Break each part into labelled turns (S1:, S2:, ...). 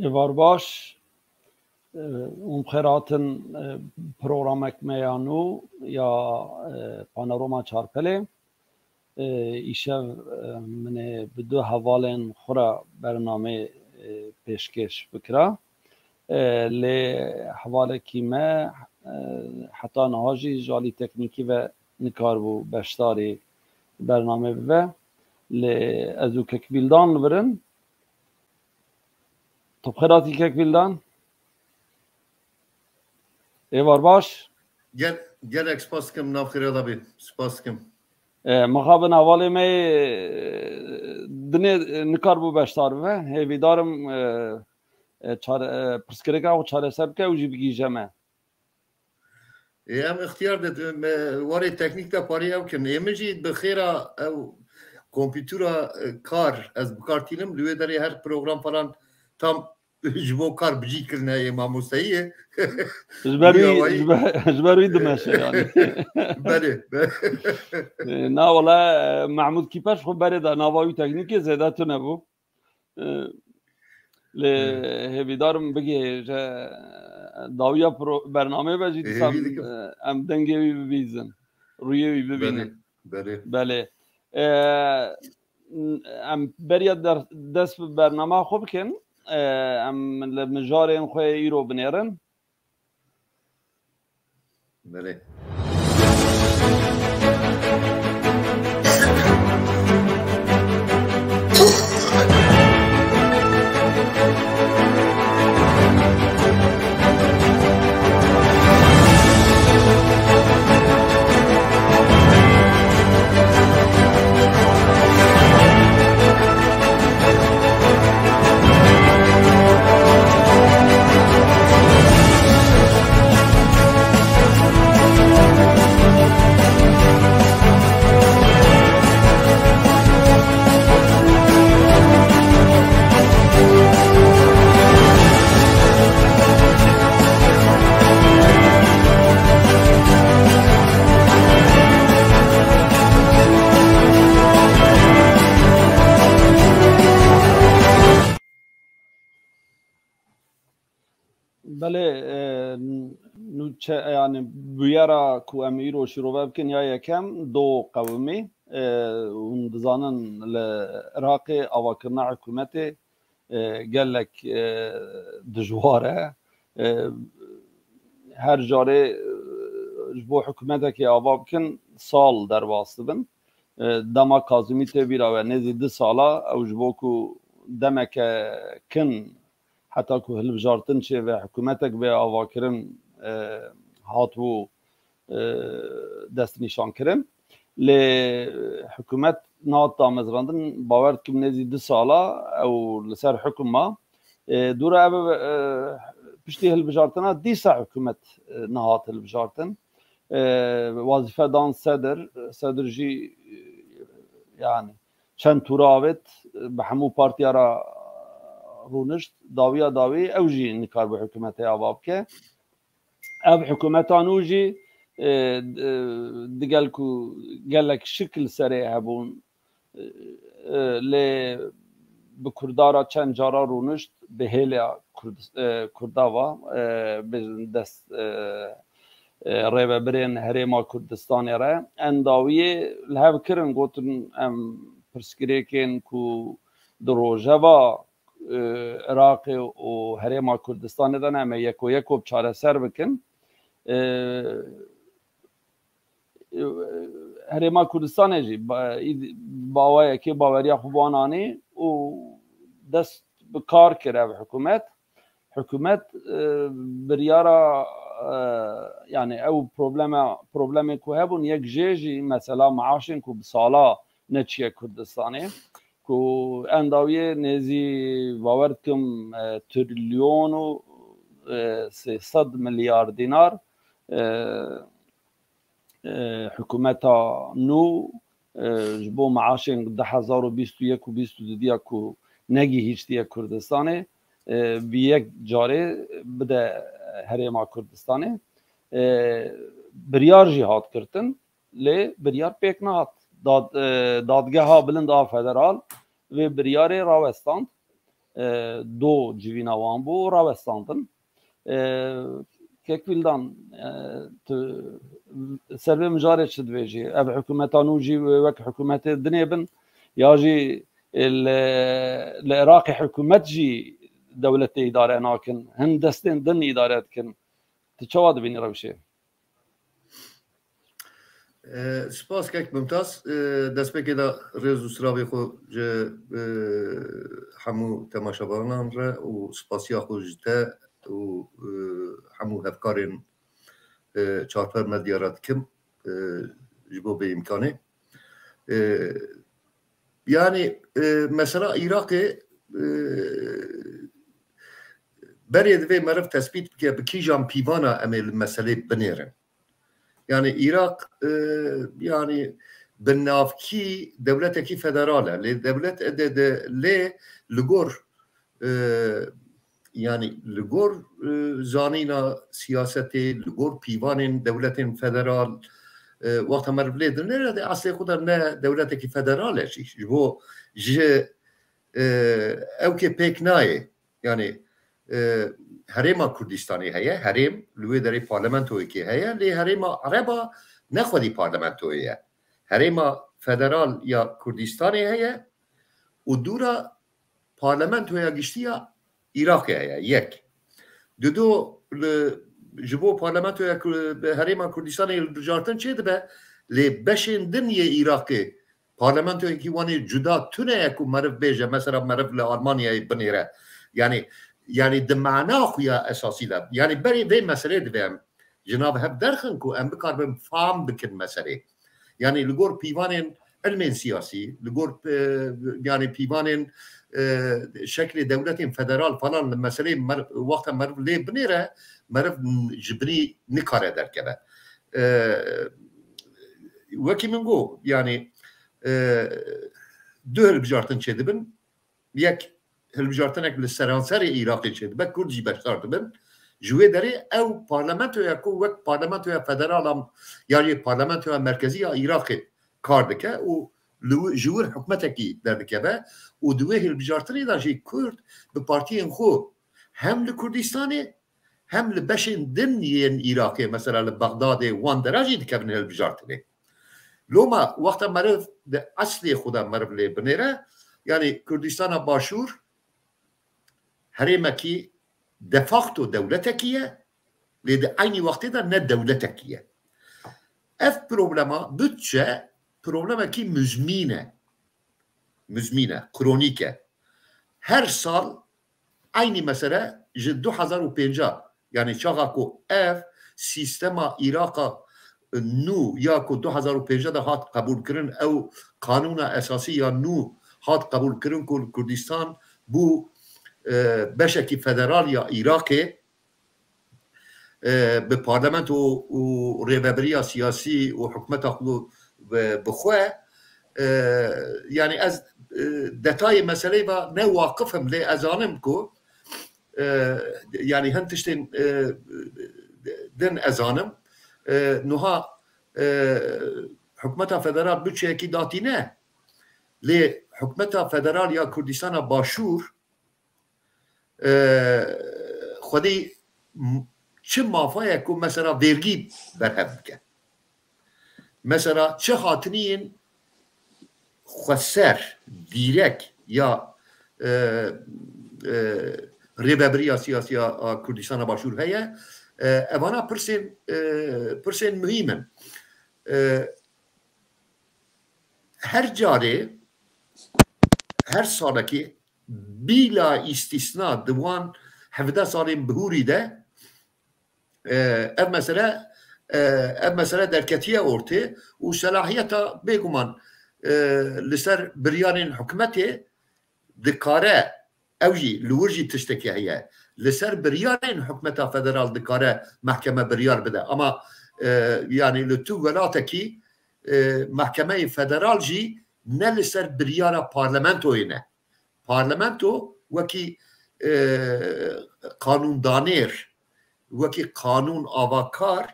S1: ایوار باش اون خیراتن پروگرامک میانو یا پانوراما چارپله ایشه من بدو حوالن خورا برنامه پیشکش بکره لی حواله کیمه حتی نهاجی جالی تکنیکی و نکار بو بشتاری برنامه و لی ازو ککبیلدان برن طب خیراتی ککبیلدان ایوار باش
S2: گلک سپاس کم ناف خیراتا بی سپاس کم
S1: مخابن حواله می دنیا نکار بو بشتار و هیوی دارم پرسکرگا و چاره سبکه و جی بگی جمع
S2: ام اختیار داد واری تکنیک دا پاری او کن ایمجی بخیره او کامپیوترا کار از بکارتینم لوی داری هر پروگرام پران tam جبو کار بجی کرنه ماموساییه
S1: جبروی دمشه yani
S2: بله
S1: نه والله محمود کیپش خب بره در نوایی تکنیکی زیاده تو نبو لی هیوی دارم بگی داویا برنامه بجید ام دنگی ببیزن رویه ببینن بله ام برید در دست برنامه خوب کن ام مجارین خوی ایرو بنیرن
S2: بله
S1: بله نوچه یعنی بیارا کو امیر و شروع بکن یا یکم دو قومی اون دزانن العراق آواکرنا حکومت گلک دجواره هر جاره جبو حکومت که آوا بکن سال در واسطه بن دما کازمی تبیرا و نزی 2 سالا او جبو کو دمک کن حتی که هل بجارتن چه و حکومتک به آواکرن هاتو دست نشان کرن لی حکومت نات دامزراندن باورد که نزی 2 سالا او لسر حکومه دوره او پشتی هل بجارتن دیسا حکومت نهات هل بجارتن وظیفه دان صدر جی yani چند توراوت به همو پارتیا را رونشت داوی اوجی نکار به حکومت آواب که اب حکومتان اوجی دیگل کو گلک شکل سره هبون لی به کردارا چند جارا رونشت به هیلیا کرداوا به دست ریبرین هریما کردستان را انداوی لحب کرن گوتن ام پرسکریکن کو دروژوا عراق و هریما کردستان دن همه یکو چاره سر بکن هریما کردستان جی باوی که باوریا خوبانانی و دست بکار کرده حکومت بریارا yani ew probleme ku hebûn yek jê jî mesela maaşên ku bi sala neçiye Kurdistanê ku endawiyê nêzî bawer dikim trilyon û 300 milyar dînar hikûmeta nû ji bo maaşên 2021 û 2022 ku negî hîç diye Kurdistanê bi yek carê bide Herêma Kurdistanê biryar jî hat kirtin lê biryar pêk nehat dadgeha bilind a federal vê biryarê rawestand دو جوینا وان بو راوستاندن كيكفيلدان سربي مجاري تشدويجي اب حكومتانو جي وك حكومات الدنيا ياجي العراقي حكومت جي دولة إدارة ناكن هندستين دن إدارات كن تشواد بيني روشي
S2: سپاس كيك ممتاز دست بكده ريزو سرابي خو جه حمو تماشاوانان را و سپاسيا خو جتا و حمو هفكارين چارپر مديارات كم جبو بإمكانه يعني مثلا عراقي بريد في مرف تثبيت بكي جام بيوانا أمي المسألة بنيرن يعني العراق يعني بالنافكي دولتكي فدرالة لدولة لي لغور يعني لغور زانينا سياستي لغور بيوانين دولة فدرال وقت ما رفليد نه اصلی خود نه دولتکی فدراله شیش جو ج او که پیک نایه یعنی هرما کردستانی هیا هرم لوی داری پارلمانتوی که هیا لی هرما عربا نخودی پارلمانتویه هرما فدرال یا کردستانی هیا و دورا پارلمانتویا گشتیا عراق هیا یک دو جبو پارلمانتویا هرما کردستانی البجارتن چه دبه لی بشین دنیا عراقی پارلمانتویا کی وانی جدا تونه یکو مرف بیجه مثلا مرف لآلمانیا بنیره يعني دمعنا خويا اساسي لا يعني بري في مساله دفهم جناب هب درخن كو ام بكار بم فام بكن مساله يعني لغور بيوانين علمين سياسي لغور يعني بيوانين شكل دولة فدرال فلان المساله وقت مرف لي بنيره مرف جبري نكاره دركبه وكي منغو يعني دو بجارتن چدبن يك هلبجارتنك للسرانسري عراقي چد بك كردجي بشتارت بن جوه داري او پارلمانتو يكو وك پارلمانتو يا فدرال يعني پارلمانتو يا مركزي عراقي كاردكه و جوه حكمتكي دردكه با و دوه هلبجارتني دا جي كرد بپارتين خو هم لكردستاني هم لبشن دنيا عراقي مثلا لبغداد وان دراجي دكبن هلبجارتني لوما وقتا مرف ده اصلي خدا مرف لي بنيره يعني كردستان باشور هرمكي دفاقتو دولتكية لدى أي وقت ده ند دولتكية اف بروبلما بتشا بروبلما كي مزمينة كرونيكة هر سال أي مسألة جد 2005 يعني شاقاكو اف سيستما عراق نو ياكو 2005 ده هات قبول كرن أو قانون أساسي يا نو هات قبول كرن كل كردستان بو بشكل فدراليا عراقي ببرلمان و ريبابريا سياسي وحكمتها بخواه يعني از دتاي مسألة با نواقفهم لي ازانمكو يعني هنتشتين دن ازانم نوها حكمتها فدرال بچه داتينه لي حكمتها فدراليا كردستان باشور خودی چه مافایه که مثلا ورگی برهم که مثلا چه خاطرین خسر دیرک یا ریبابریا سیاسی کردستان باشور هیا اوانا پرسین مهمن هر جاره هر ساله که بلا استثناء دوان 17 سال بهوری ده اف مسألة دركتية اورتي وصلاحيتها بيقومان لسر بريان حكمته دكاره اوجي لورجي تشتكي هي لسر بريان حكمتها فدرال دكاره محكمة بريار بدا اما يعني لتو ولاتكي محكمة فدرال جي نلسر بريارة بارلمانتو هنا پارلمانتو وکی قانون دانیر وکی قانون آواکار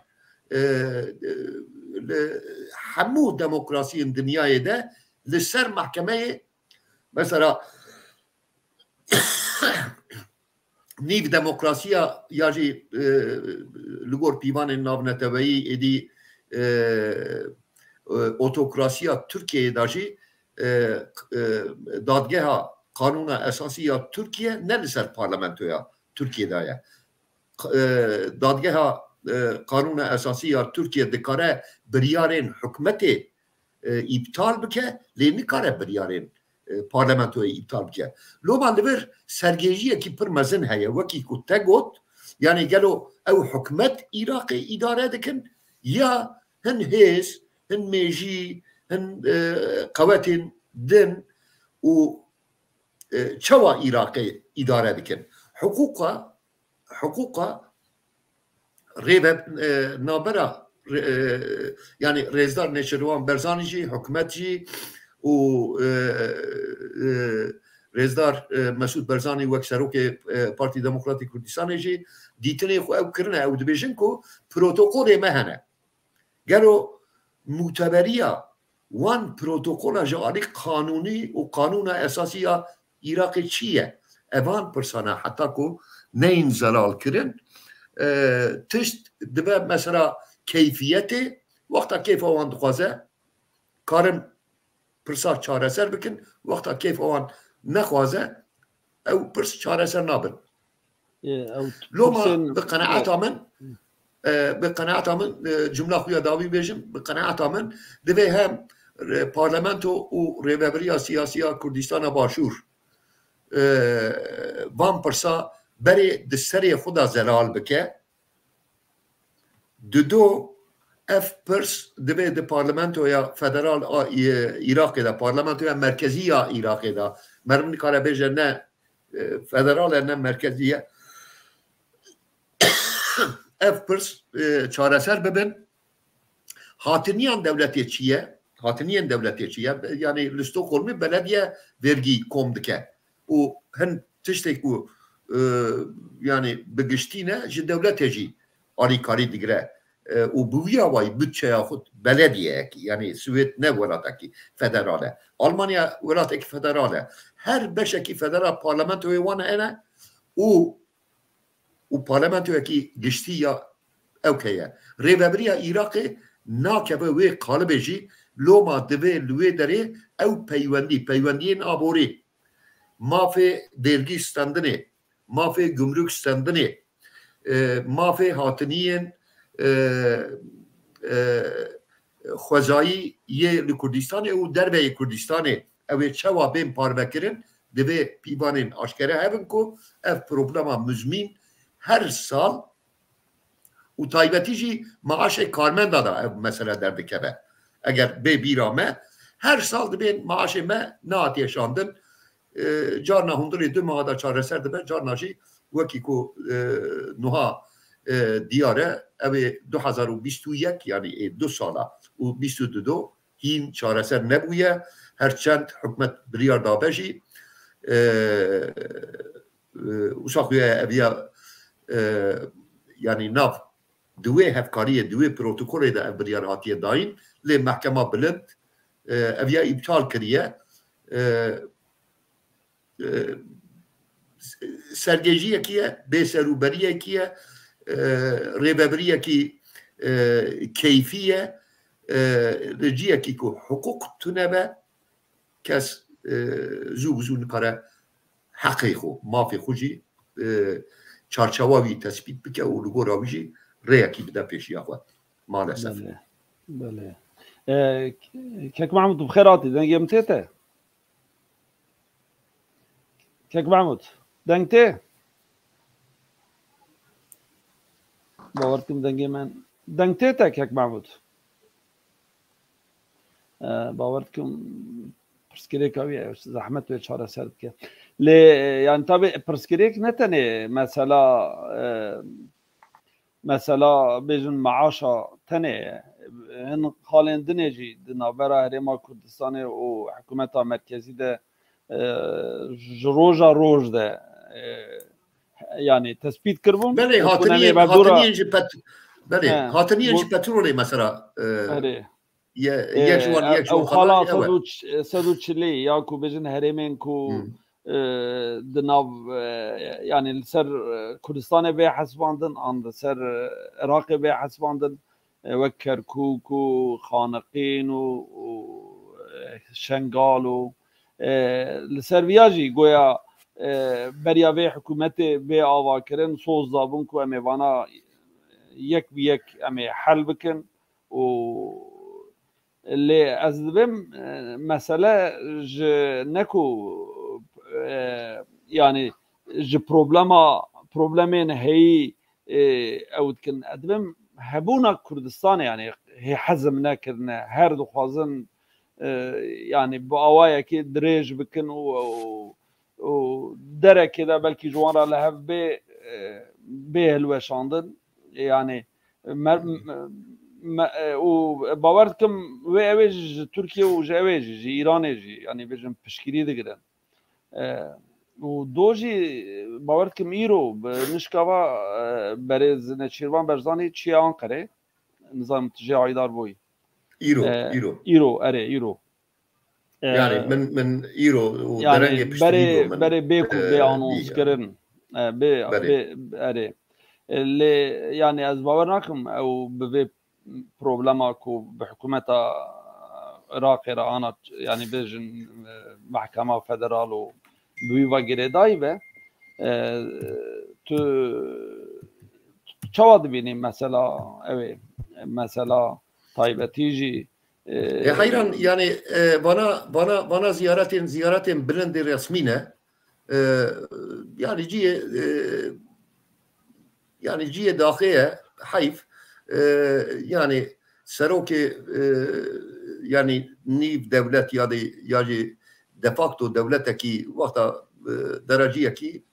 S2: همو دموکراسی دنیای ده لسر محکمه مثلا نیو دموکراسیا یا جی لگور پیوان ناونتوایی ایدی اوتوکراسیا ترکیه داشی دادگاه قانون اساسی یا ترکیه نه لسر پارلمانتویا ترکیه دایه دادگاه قانون اساسی یا ترکیه دکاره بریارین حکمت ابطال بکه لی نکاره بریارین پارلمانتوی ابطال بکه لو من لبر سرگیجیه کی پر مزن هیا وکی کو تگوت یعنی گلو او حکمت عراقی اداره دکن یا هن هیس هن میجی هن قواتين دن و شوا عراقي اداره دكن حقوقا ريب نابرا يعني ريزدار نشروان برزاني جي حكومت جي و ريزدار مسعود برزاني وكسروك بارتي ديمقراطي كردستان جي ديتني خو او كرنا او دبيجنكو بروتوكول ما هنا قالوا معتبريه وان بروتوكول جاري قانوني وقانون اساسي عراقي چیه اوان پرسانه حتی کو نین زلال کرن تشت دبه مثلا کیفیتی وقتا کیف اوان دخوازه کارم پرسا چاره سر بکن وقتا کیف اوان نخوازه او پرس چاره سر نابن لو ما بقناعت من جمله خویا داوی بیجم بقناعت من دبه هم پارلمانتو و ریبریا سیاسی کردستان باشور وان پرسا بری دستری خدا زلال بکه دو اف پرس دبه ده پارلمانتو یا فدرال عراق ده پارلمانتو یا مرکزی یا عراق ده مرمونی کاره بیجه نه فدرال نه مرکزیه اف پرس چاره سر ببین هاتنیان دولتی چیه هاتنیان دولتی چیه یعنی لستوکولمی بلدیه ورگی کم دکه و هن تشتك يعني بقشتينا جي دولة جي آري كاري دقرا وبويا واي بتشا ياخد بلدية يعني سويد نه ولاتكي فدرالة ألمانيا ولاتكي فدرالة هر بشكي فدرال بارلمانتو وانا انا و بارلمانتو يكي قشتيا اوكيا ريبابريا عراقي ناكبه وي قالب جي لو ما دبي لوي داري او بيواندين آبوري ما في درگی استندنه ما في گمرک استندنه ما في هاتنین خوزایی یه لکردستان او دربه کردستان او چوا بین پاربکرن دوی پیوانین آشکره هفن که اف پروبلما مزمین هر سال و تایبتی جی معاش کارمند داده مثلا در دکبه اگر به بیرامه هر سال دوی معاش ما ناتی شاندن جارنا هندوری دو ماه دا چاره سر دبه جارنا جی وکی کو نوها دیاره اوی 2021 یعنی 2 ساله و 22 هین چاره سر نبویه هرچند حکمت بریار دابه جی وساقویه اویا یعنی ناف دوی هفکاری دوی پروتوکول دا بریار هاتیه داین لی محکمه بلند اویا ابطال کریه سرگیجیه کیه بسروبریه کیه ریببریه کی کیفیه رجیه کی که حقوق تنبه کس زوبزون کاره حقیقو مافی خوشی چارچواوی تثبیت بکه و لگو راویجی ریه کی بده پیشی آخواه مالسف
S1: بله كيك محمود بخيراتي دنجي متيته كيك محمود دنجتي باورتم دنجي من دنجتيته كيك محمود باورتكم برسكريك اوي استاذ احمد تو اشاره سرد که يعني طبعا برسكريك نتني مثلا بيجن معاشا تنه هن خالين دنيجي دنابرا هرما كردستان و حكومت مركزي ده روجا روج ده يعني تثبيت كربون
S2: بله هاتنين جي بترولي مثلا
S1: او خلاص سدوچ لي ياكو بيجن هرمين كو دناف يعني لسر كردستان بي حسباندن عند سر عراق بي حسباندن وكركوك وخانقين وشنغال و لسر ویاجی گویا بریا به حکومت به آوا کردن سوز دابون که امی وانا یک بیک امی حل بکن و لی از دبم مسئله ج نکو يعني ج بروبلمين هي او كن ادبم هبونا كردستان يعني هي حزمنا كرنا هر دو خوازن يعني بأوايا كي دريج بكن و درا كده بلكي جوارا لهف به الوشاندن يعني وباورتكم ويج تركيا وجاويج جي ايران جي يعني بيجن بشكيري دغدن ودوجي باورتكم ايرو بنشكاوا برز نشيربان برزاني تشي انقره نظام تجي عيدار بوي ايرو
S2: يعني من ايرو
S1: ودرنجي بري بيكو بي انونس كرن بي اري اللي يعني از باورناكم او بفي بروبلماكو بحكومة عراق انا يعني بيجن محكمة فدرال بويفا جريدايبه چاواد بینیم مثلا اوه مثلا تایبتیجی
S2: حیران يعني bana ziyaretin بلند رسمينه يعني جي داخلية حيف يعني سروكي يعني نيف دولت ياجي دفاكتو دولتكي وقتا درجية كي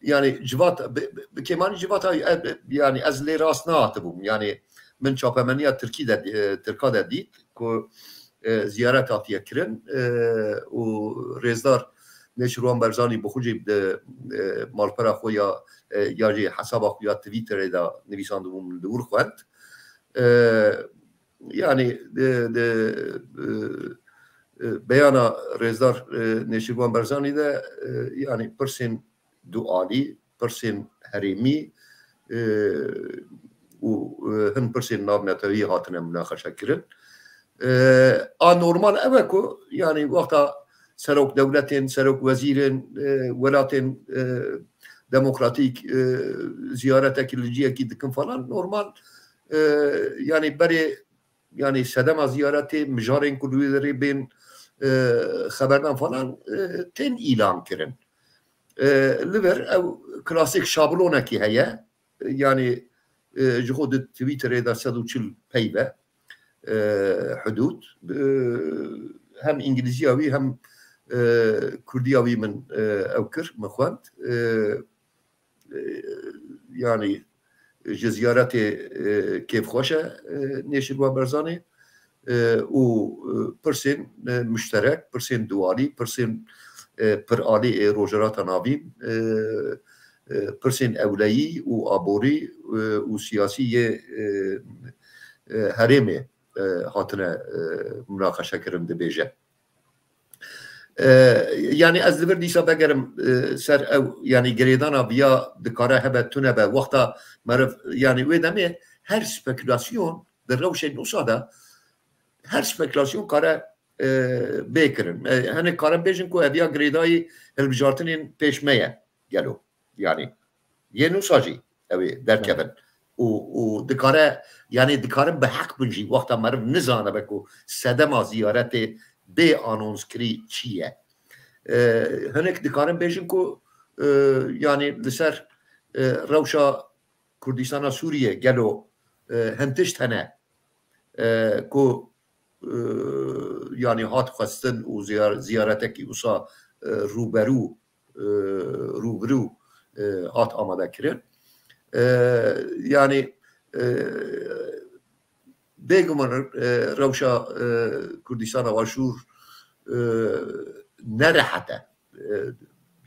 S2: يعني جوات بكمان جوات يعني ازلي راس ناتبوم يعني من شابمانيا تركا ديت كو زيارات يكرن وريزدار نشروان برزاني بخوجي مالپرا خويا ياجي حسابا خويا تويتر دا نويساندوم دور خوانت يعني بيانا ريزدار نشروان برزاني دا يعني برسين دعالي برسين هريمي وهن برسين ناب نتوي هاتنا مناقشة كرن نورمال اوكو يعني وقتا سروك دولتين سروك وزيرين ولاتين ديمقراطيك زيارتك اللي اكيد كم فلان نورمال يعني بري يعني سدما زيارتي مجارين كل بين خبرنا فلان تين اعلان كرن ليفر او كلاسيك شابلونه كي هي يعني جهود تويتر اذا سدو تشل بيبه حدود هم انجليزياوي هم كردياوي من اوكر مخوانت يعني جزيارتي كيف خوشه نيشل وبرزاني و برسين مشترك برسين دوالي برسين پر آلی روجرات ناوین پرسین اولیی و آبوری و سیاسی هرمه هاتنا مناقشه کرم دبیجه يعني از دبر دیسا بگرم سر او يعني گریدانا بیا دکاره هبت تونه به وقتا مرف يعني ویدمه هر سپکولاسیون در روش نوساده هر سپکولاسیون کاره بکرن هنه کارم بیشن که اویا گریدای هلبجارتنین پیشمه گلو يعني یه نوساجی اوی در کبن و دکاره يعني دکارم به حق بنجی وقتا مرف نزانه بکو سدما زیارت به آنونس کری چیه هنک دکارم بیشن که يعني لسر روشا کردستان سوریه گلو هنتشت هنه که يعني هات خواستن و زیارتکی اوسا روبرو هات آماده کرن يعني بيجمن روشا كردستان واشور نرحته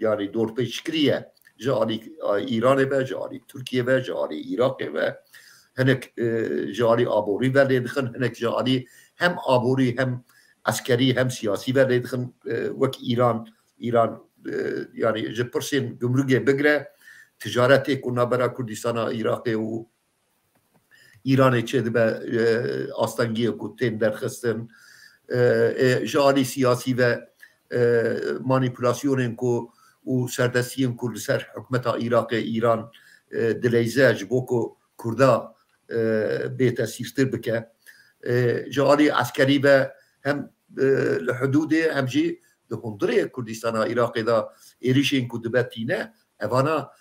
S2: يعني دور بيشكريه جالي ايران به جالي تركيا به جالي عراق به هناك جالي ابوري ولی دخن هناك جالي هم ابوري هم عسكري هم سياسي ولی دخن وك ايران ایران yani ji pirsên gümrükê bigire ticaretê ku nabera Kurdistana Iraqê û İranê çê dibe astengiyê ku tên derxistin ji alî siyasî ve manipülasyonên ku û serdestiyên ku li ser hikûmeta Iraqê İran dileyze ji bo ku Kurda bête sîrtir bike ji alî eskerî ve hem li hudûdê hem jî di hundirê Kurdistana Iraqê da êrişên ku dibe tîne evana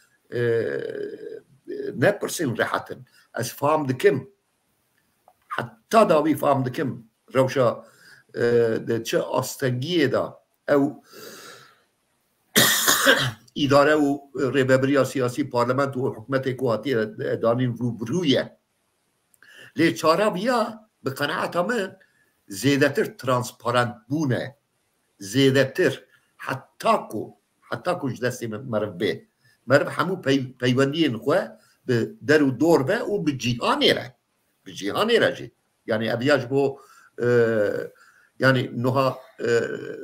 S2: nepirsên rehetin ez fam dikim heta dawî fam dikim rewşa di çi astengiyê da ew îdare û rêveberiya siyasî parlament û hikûmetê ku hatiye danîn rûbirûye lê çara viya bi qenaeta min zêdetir transparent bûne zêdetir heta ku ji destê min meriv bê meriv hemû peywendiyên xwe bi der û dor ve û bi cîhanê re jî yani ev ya ji bo yani noha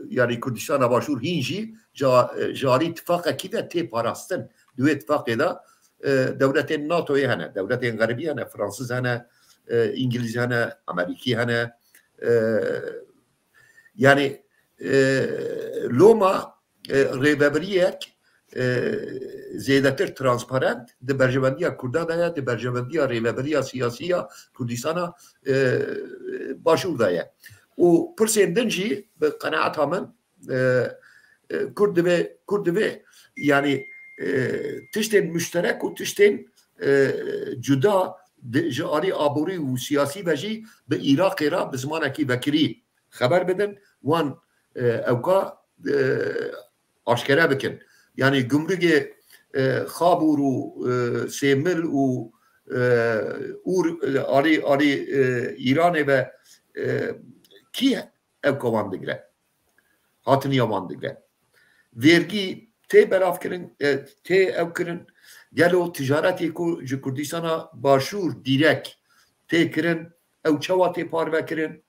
S2: yani Kurdistana Başûr hîn jî ji alî tifaqekî de tê parastin di wê tifaqê da dewletên NATOyê hene dewletên Xerbî hene Fransız hene İngiliz hene Amerîkî hene yani loma rêveberiyek zêdetir transparent di berjevendiya Kurda de ye di berjevendiya rêveberiya siyasî ya Kurdistana Başûr de ye û pirsên din jî bi qenaeta min Kurd divê yani tiştên müşterek û tiştên cuda ji alî aborî û siyasî ve jî bi Iraqê ra bi zimanekî vekirî xeber bidin wan ewka aşkere bikin yani gümrükê Xabûr û Sêmil û alî Îranê ve kî ewka wan digire hatiniya wan digire vergî tê belavkirin tê ew kirin gelo ticaretê ku ji Kurdistana Başûr dîrek tê kirin ew çawa tê parve kirin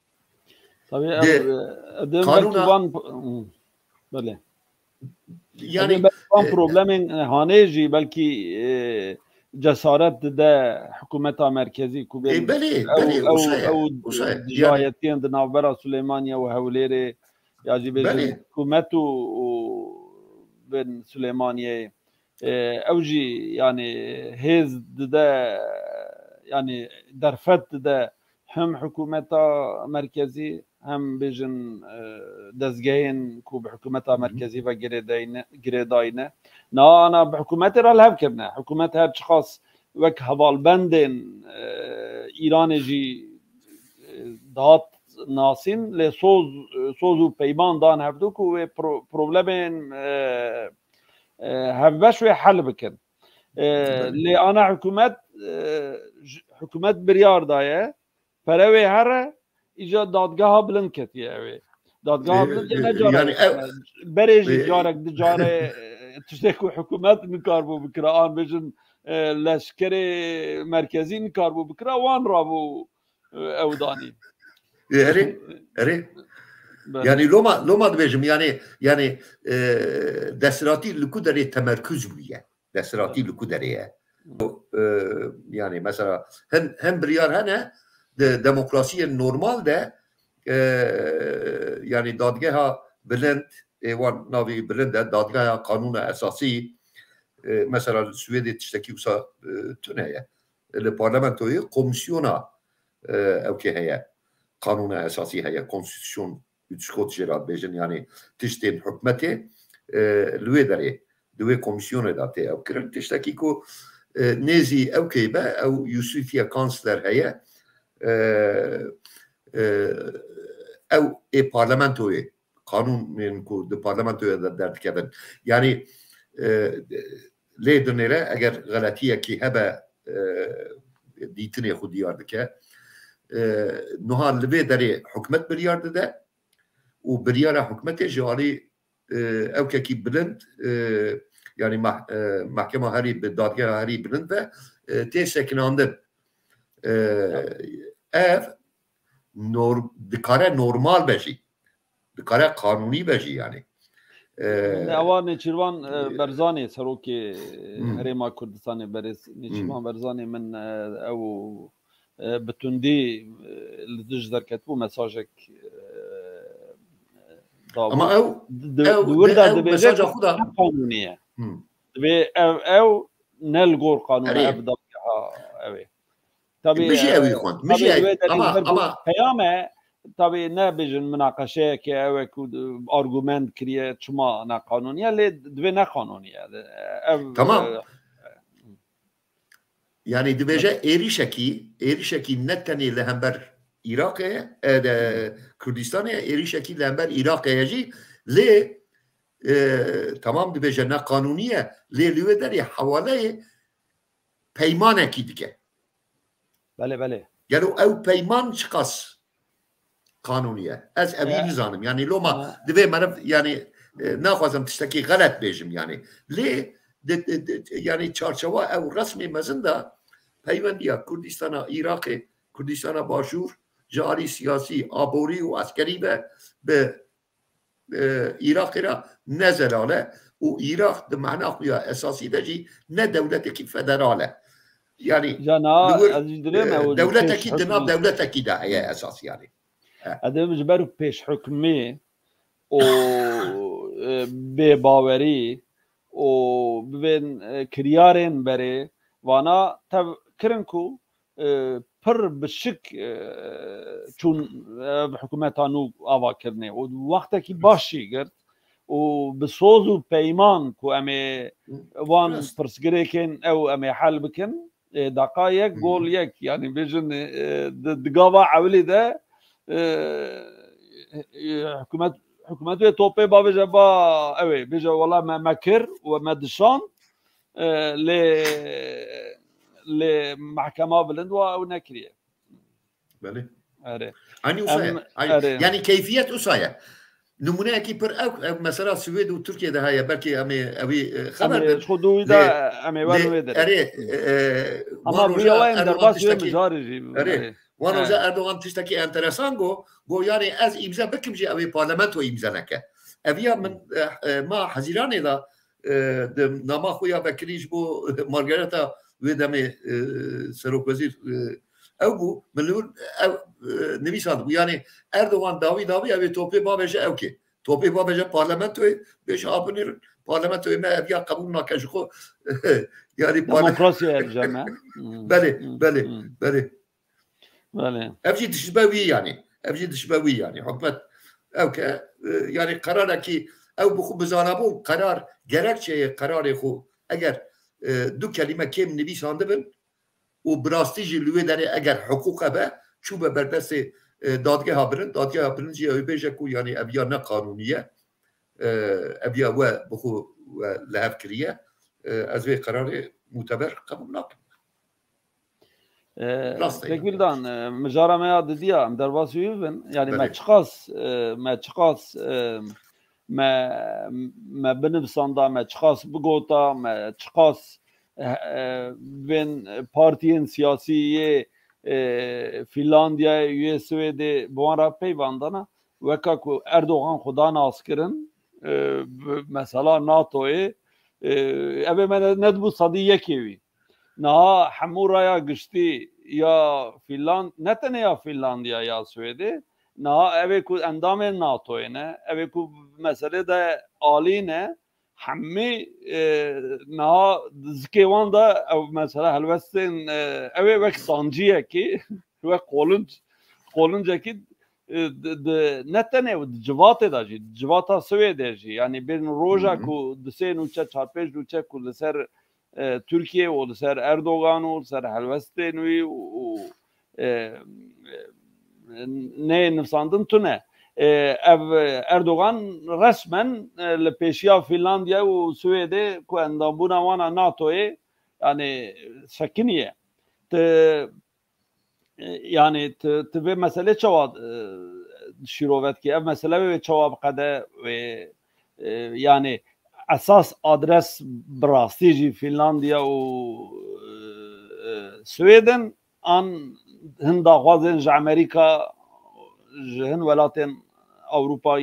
S1: yani problemên hanê jî belkî cesaret dide hikûmeta merkezî ku ew dijayetiyên di navbera Süleymaniye û Hewlêrê ya jî bêjin hikûmet û bên Süleymaniye ew jî yani hêz dide yani derfet dide hem hikûmeta merkezî hem bêjin dezgehên ku bi hikûmeta merkezî ve girêdayîne ana bi hikûmetê re li hev kirine hikûmet her çiqas wek hevalbendên Îranê jî dihat nasîn lê soz û peyman dan hevdû ku wê problemên hevbeş wê hel bikin lê ana hikûmet biryar daye perewê here îja dadgeha bilind ketiye ew ê dadgeha bilind berê jî carek di carê tiştê ku hikûmet nikarbû bikira an bêjin leşkerê merkezî nikarbû bikira wan rabû ew danî
S2: erê yani loma dibêjim yani desthilatî li ku derê temerkûz bûye desthilatî li ku derê ye yani mesela hem biryar hene de demokrasiyên normal de yani dadgeha bilind wan navê bilind e dadgeha kanûna esasî mesela Swêdê tiştekî wisa tune ye li parlamentoyê komisyona ewkê heye kanûna esasî heye konstitüsyon Skot jê re dibêjin yani tiştên hikûmetê li wê derê di wê komisyonê da tê ew kirin tiştekî ku nêzî ewkê be ew Yusufiye kansler heye ew ê parlamentoyê kanûnên ku di parlamentoya de derdikevin yani lê dinêre eger xeletiyekî hebe dîtinê xwe diyar dike niha li vê derê hikûmet biryar dide û biryara hikûmetê ji alî ewkekî bilind yani mahkema herî bi dadgeha herî bilind ve tê sekinandin ev dikare normal be jî dikare kanûnî be jî yani
S1: اوان نيچيروان برزاني سروكي هريما كردستاني برز نيچيروان برزاني من او بتوندي لدج دركتبو مساجك
S2: اما او
S1: دوردا دبيجك قانونيه دبي او نلغور قانون افضل اوي طبي
S2: مشي اوي خوان مشي اما
S1: قيامه طبي نبيجن مناقشه كي او ارغومنت كريه چما نا قانونيه لي دبي نا قانونيه
S2: تمام يعني دبيجه ايريشكي نتني لهمبر عراق كردستان ايريشكي لهمبر عراق يجي لي تمام دبيجه نا قانونيه لي لودري حواله پیمانه کی دیگه
S1: بله
S2: يعني او پیمان شخص قانونيه از ابي نظام يعني لو ما دبي ما يعني ناخذم تشتكي غلط بيجم يعني ليه يعني چارچوبه او رسمي مزنده پیوندیا کردستان عراق کردستان باشور جاری سیاسی آبوری و عسکری به عراق را نزلاله و عراق ده معناه خویا اساسی دجی نه دولتکی فدراله يعني دولتکی دنا دولتکی ده هي اساس يعني
S1: هذا مجبر پیش حکمی و بباوری و ببین کریارن بره وانا تذكرنكو پر بشك چون حکومتانو آوا کرنه و وقتی که باشی گرد و بسوز و پیمان کو امی وان پرسگره کن او امی حل بکن دقایق گول یک یعنی بیجن دقاوا عولی ده حکومت توپی با بیجا با اوی بیجا والله ما کر و ما دشان لمحكمة بلندوا أو نكرية.
S2: بله. أني وصايا. يعني كيفية وصايا. نمونه كي بر أو مثلا السويد وتركيا ده هي بركي أبي خبر.
S1: خدوه ده أمي وانو يدري.
S2: أري.
S1: أما بيوين درباس يوم جارجي.
S2: أري. وانو جا أردوغان تشتكي انترسانغو جو يعني از إمزا بكم جي أبي بارلمانتو إمزا نكه. أبيا من ما حزيراني ده نما خويا بكريش بو مارغريتا ودمي سروك وزير او بو مليون او نویساند يعني اردوغان داوي ابي توبي بابجه اوكي توبي بابجه پارلمانتوي بيش ابنير پارلمانتوي ما ابيا قبول ناكش خو يعني
S1: ديمقراطيه الجامعه
S2: بله ابجي تشبوي يعني حكمت اوكي يعني قرارك او بخو بزانبون قرار gerekçeye قرار خو اگر دو کلمه کم نویسانده بن و براستی لوی داره اگر حقوق به چوب بردست دادگاه برن جی اوی بیجه کو یعنی ابیا نه قانونیه ابیا و بخو و لحف کریه از وی قرار معتبر قبول نکن
S1: تکویلدان مجاره ما یاد دیا ام در واسوی بن یعنی ما چقاس ما بنفساندا ما چخاس بگوتا ما چخاس بین پارتیین سیاسی فنلاندیا یو سوئد بوان را پیواندانا وکا کو اردوغان خدا ناس کرن مثلا ناتوی ابي من ندبو صديقه كيوي نا حمورا يا قشتي يا فنلاند نتنه يا فنلانديا يا سويدي نا ابي كو اندام ناتو نه ابي كو مساله ده عالی نه همه نا زكيوان ده او مثلا هلوستن ابي وقت سانجيه كي هو قولنج كي نتنه جوات داجي جواتا سويدجي يعني بين روجا كو دسين و چارپيج و كو لسر تركيا و لسر اردوغان و لسر هلوستن و نه نفساندن تونه اردوغان رسما لپیشیا فنلاندیا و سوئد کو اندامبونا وانا ناتوی يعني سكنيه يعني تبي مسألة جواب شروعات كي أب مسألة جواب قدر يعني أساس أدرس براستيجي فنلنديا و سويدن أن هند غازن ج أمريكا جهن ولاتن أوروبا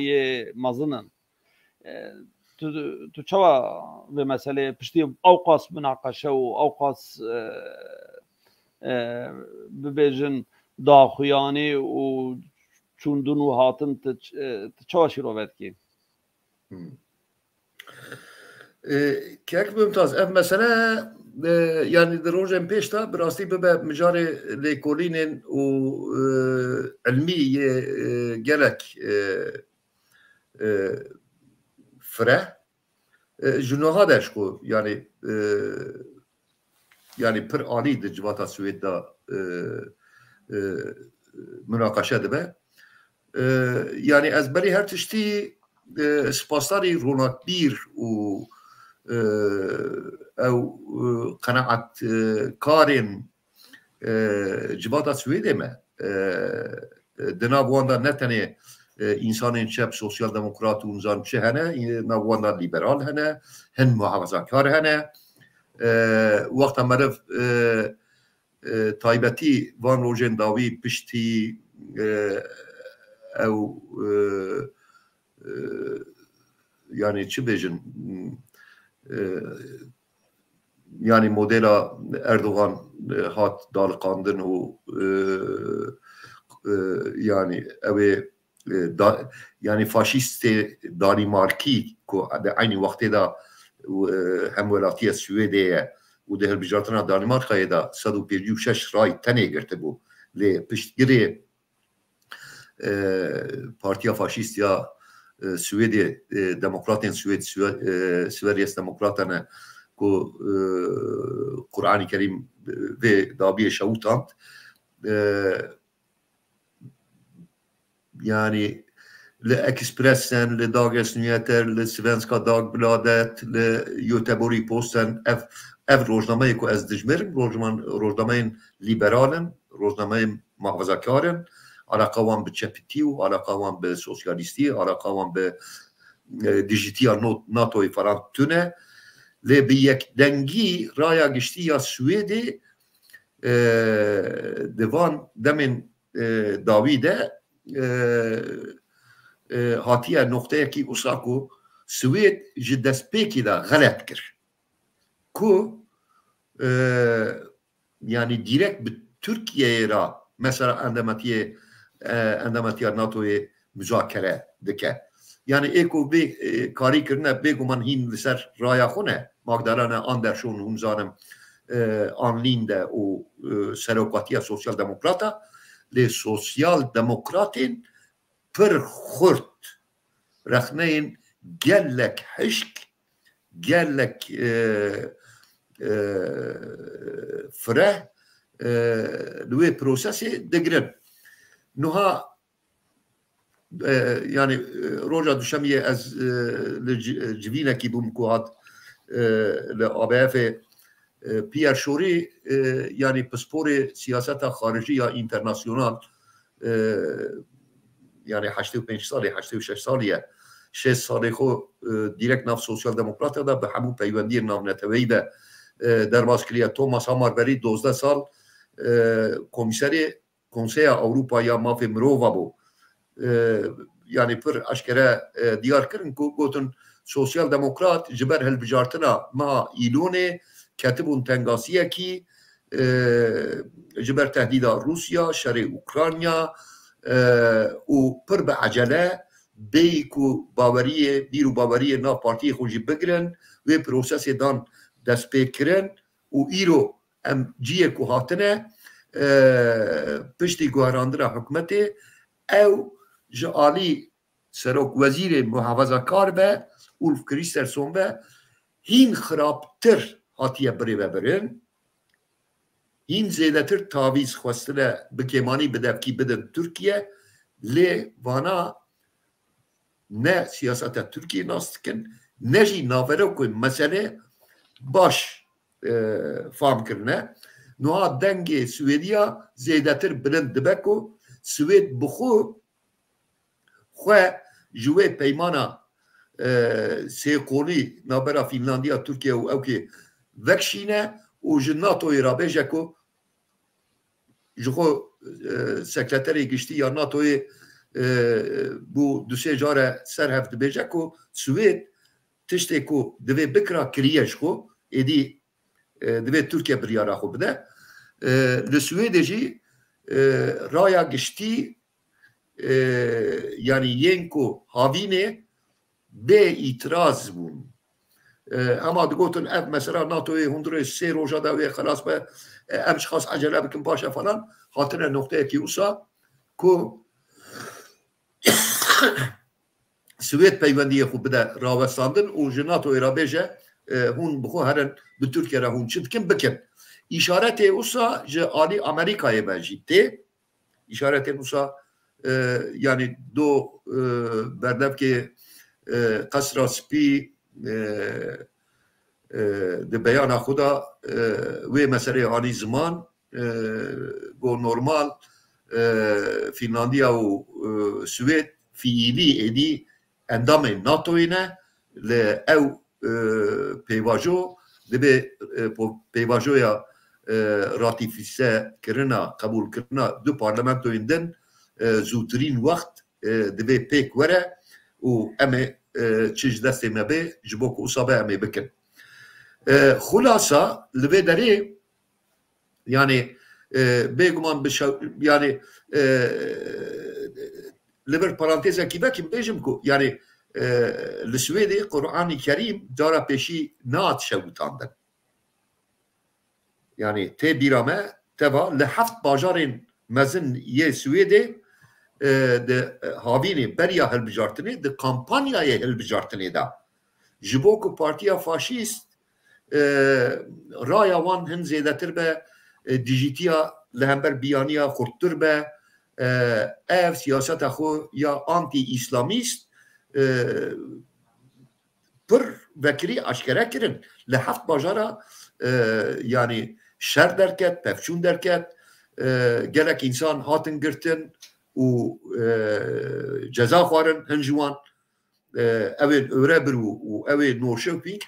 S1: مزنن تشوا بمسألة بشتي أوقاس مناقشة وأوقاس ببيجن داخوياني وچوندن وهاتن تشوا شروبت كي
S2: كيك ممتاز اف مثلا يعني دروجن بيشتا براستي ببا مجاري ليكولين و علمية جالك فره جنو هذا شكو يعني بر عالي دجواتا سويد دا مناقشه دبه يعني از بري هر تشتي سپاسداری رونق بیر و او قناعت کارین جباتا سویده ما دنابواندا نتنه انسان چپ سوسیال دموکرات و انسان چه هنه نابواندا لیبرال هنه هن محافظه کار هنه وقتا مرف تایبتی وان روژن داوی پشتی او يعني چه بيجن يعني موديل اردوغان هات دالقاندن و يعني اوي يعني فاشيست دانماركي كو عيني وقت دا هم ولاتية السويدية و ده البجارتنا دانماركا دا 156 راي تنه گرتبو لي پشتگیری پارتیا فاشیستیا سويدي ديمقراطين سويديس ديمقراطنا كو قرآن الكريم في دابية شوطانت يعني لإكسبرسن لداغس نيوتر لسفنسكا داغبلادت ليوتابوري بوستن اف روزنامه كو از دجمرم روزنامه ليبرالن روزنامه محافظه كارن علاقه وان به چپیتی و علاقه وان به سوسیالیستی علاقه وان به دیجیتی ناتوی فران تونه لی به یک دنگی رایا گشتی یا سویدی دوان دمین داویده هاتیه نقطه کی اوساکو سوید جدست پیکی دا غلط کر کو يعني ديريكت بتركيا را مثلا عندما تيار ناتو مذاكره دكه يعني ايكو بي كاري كرنا بيگو من هين لسر رايا خونه ماغدالانا اندرشون همزانم آنلین ده و سروقاتی سوسیال دموکراتا لی سوسیال دموکراتین پر خورد رخنين قال لك حشك قال لك فره لوي بروسيسي دقرن نها يعني روجا دوشمية از جبينة كي بومكوهات لأبعافة بيير شوري يعني بسبوري سياسة خارجية انترناسيونال يعني 85 سالي 86 سالية 6 سالي خو ديريكت ناف سوسيال ديمقراطيا دا بحمو بيواندير ناف نتوي دا درباس كليا توماس هاماربري 12 سال كوميساري كونسيا أوروبا يا ما في مروفا بو يعني پر اشكرا ديار كرن كو قوتن سوسيال ديمقراط جبر هالبجارتنا مع إيلوني كاتبون تنغاسية كي جبر تهديد روسيا شرق أوكرانيا و پر بعجله بيكو باوريه بيرو باوريه نا بارتي خوجي بگرن و پروسس دان دست بکرن و ایرو ام جیه کو هاتنه پشتی گوهراندره حکمته او جعالی سروک وزیر محافظه کار به اولف کریسترسون به هین خرابتر هاتیه بری و برن هین زیدتر تاویز خواستنه بکیمانی بدفکی بدن ترکیه لی وانا نه سیاست ترکیه ناستکن نجی نافره که مسئله باش فهم کرنه نوها دنگ سویدیا زیدتر بلند دبکو سوید بخو خواه جوه پیمانا سیقونی نابرا فینلاندیا ترکیه و اوکی وکشینه و جناتوی را بیجه که جخو سکرتری گشتی یا ناتوی بو دو سه جاره سر هفت بیجه که سوید تشتی کو دوی بکرا کریش خو ایدی دوی ترکیه بریارا خو بده لسویده جی رایا گشتی yani yenko havine be itiraz bun اما دقوتن اف مثلا ناتوی هندره سه روزا دوی خلاص به امش خاص عجله بکن باشه فلان خاطر نقطه کی اوسا کو سویت پیوندی خوب بده راوستاندن و جناتوی را بیجه هون بخو هرن به ترکیه را هون چند کن بکن اشارت اوسا جه آلی امریکای بجیده اشارت اوسا yani do berdevke qasra spî di beyana xwe da wê meselê anî ziman go normal Finlandiya û Swêd fiîlî êdî endamên NATOyê ne li ew pêvajo dibe pêvajoya ratîfîse kirina qebûlkirina du parlamentoyên din زودترین وقت دبی پیک وره و امه چیز دسته مبه جبوک اصابه امه بکن خلاصه لبه داره yani بگمان yani لبر paranteze ki bekim bejim ku yani لسویدی قرآن کریم داره پیشی نات شوتاندن yani te birame teva لحفت باجارین مزن یه سویده de havînê beriya hilbijartinê di kampanyayê hilbijartinê da ji bo ku partiya faşîst raya wan hin zêdetir be dijîtiya li hember biyaniya xurttir be ev siyaseta xwe ya anti-îslamîst pir vekirî eşkere kirin li heft bajara yani şer derket pevçûn derket gelek insan hatin girtin û ceza xwarin hin ji wan evên öre bir û evê noşewpîk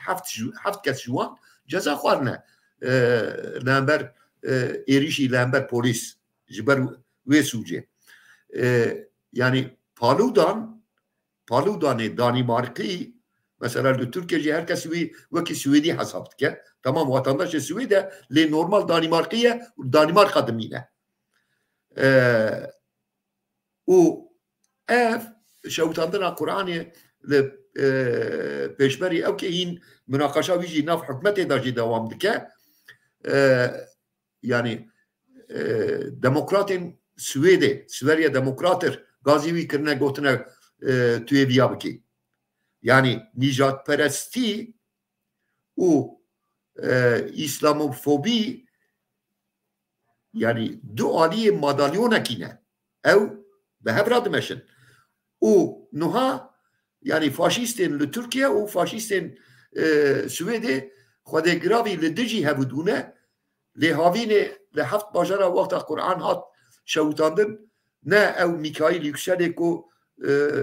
S2: heft kes ji wan ceza xwarine li hember êrişî li hember polîs ji ber wê sûcê yani Paludanê Danimarkî mesela li Türkiye jî herkes wî wekî Swêdî hesab dike tamam vatandaşê Swêd lê normal Danimarkîye Danimarka dimîne û ev şewtandina Qur'anê li pêşberî ew kê hîn münaqeşa wî jî nav hikûmetê da jî dewam dike yani demokratên Swêdê Sverige demokratir gazî wî kirine gotine tu yê viya bikî yani nîjadperestî û îslamofobî yani du aliyê madalyonekî ne ew bi hev re dimeşin û niha yani faşîstên li Tirkiye û faşîstên Swêdê xwedêgiravî li dijî hebûdûne lê havînê li heft bajara wexta Qur'an hat şewitandin ne ew Mikaîl Yükselê ku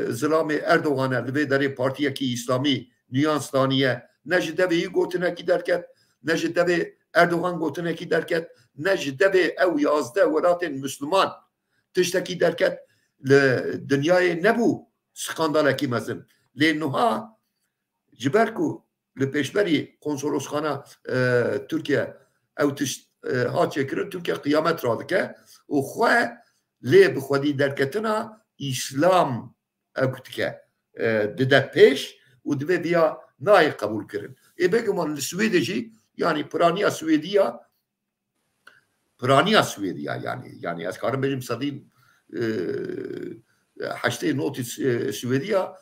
S2: zilamê Erdogan li vê derê partiyekî îslamî nüyans daniye ne ji devê gotinekî derket ne ji devê Erdogan gotinekî derket ne ji devê ew yazde welatên Müslüman tiştekî derket li dinyayê nebû skandalekî mezin lê niha ji ber ku li pêşberî konsolosxana Tirkiye ew tişt hat çêkirin Tirkiye qiyamet radike û xwe lê bi xwedî derketina İslam ew dike dide pêş û divê viya nayê qebûl kirin bêguman li Swêdê jî yani piraniya Swêdiya yani ez karim bêjim sedî heştê notî Swêdiya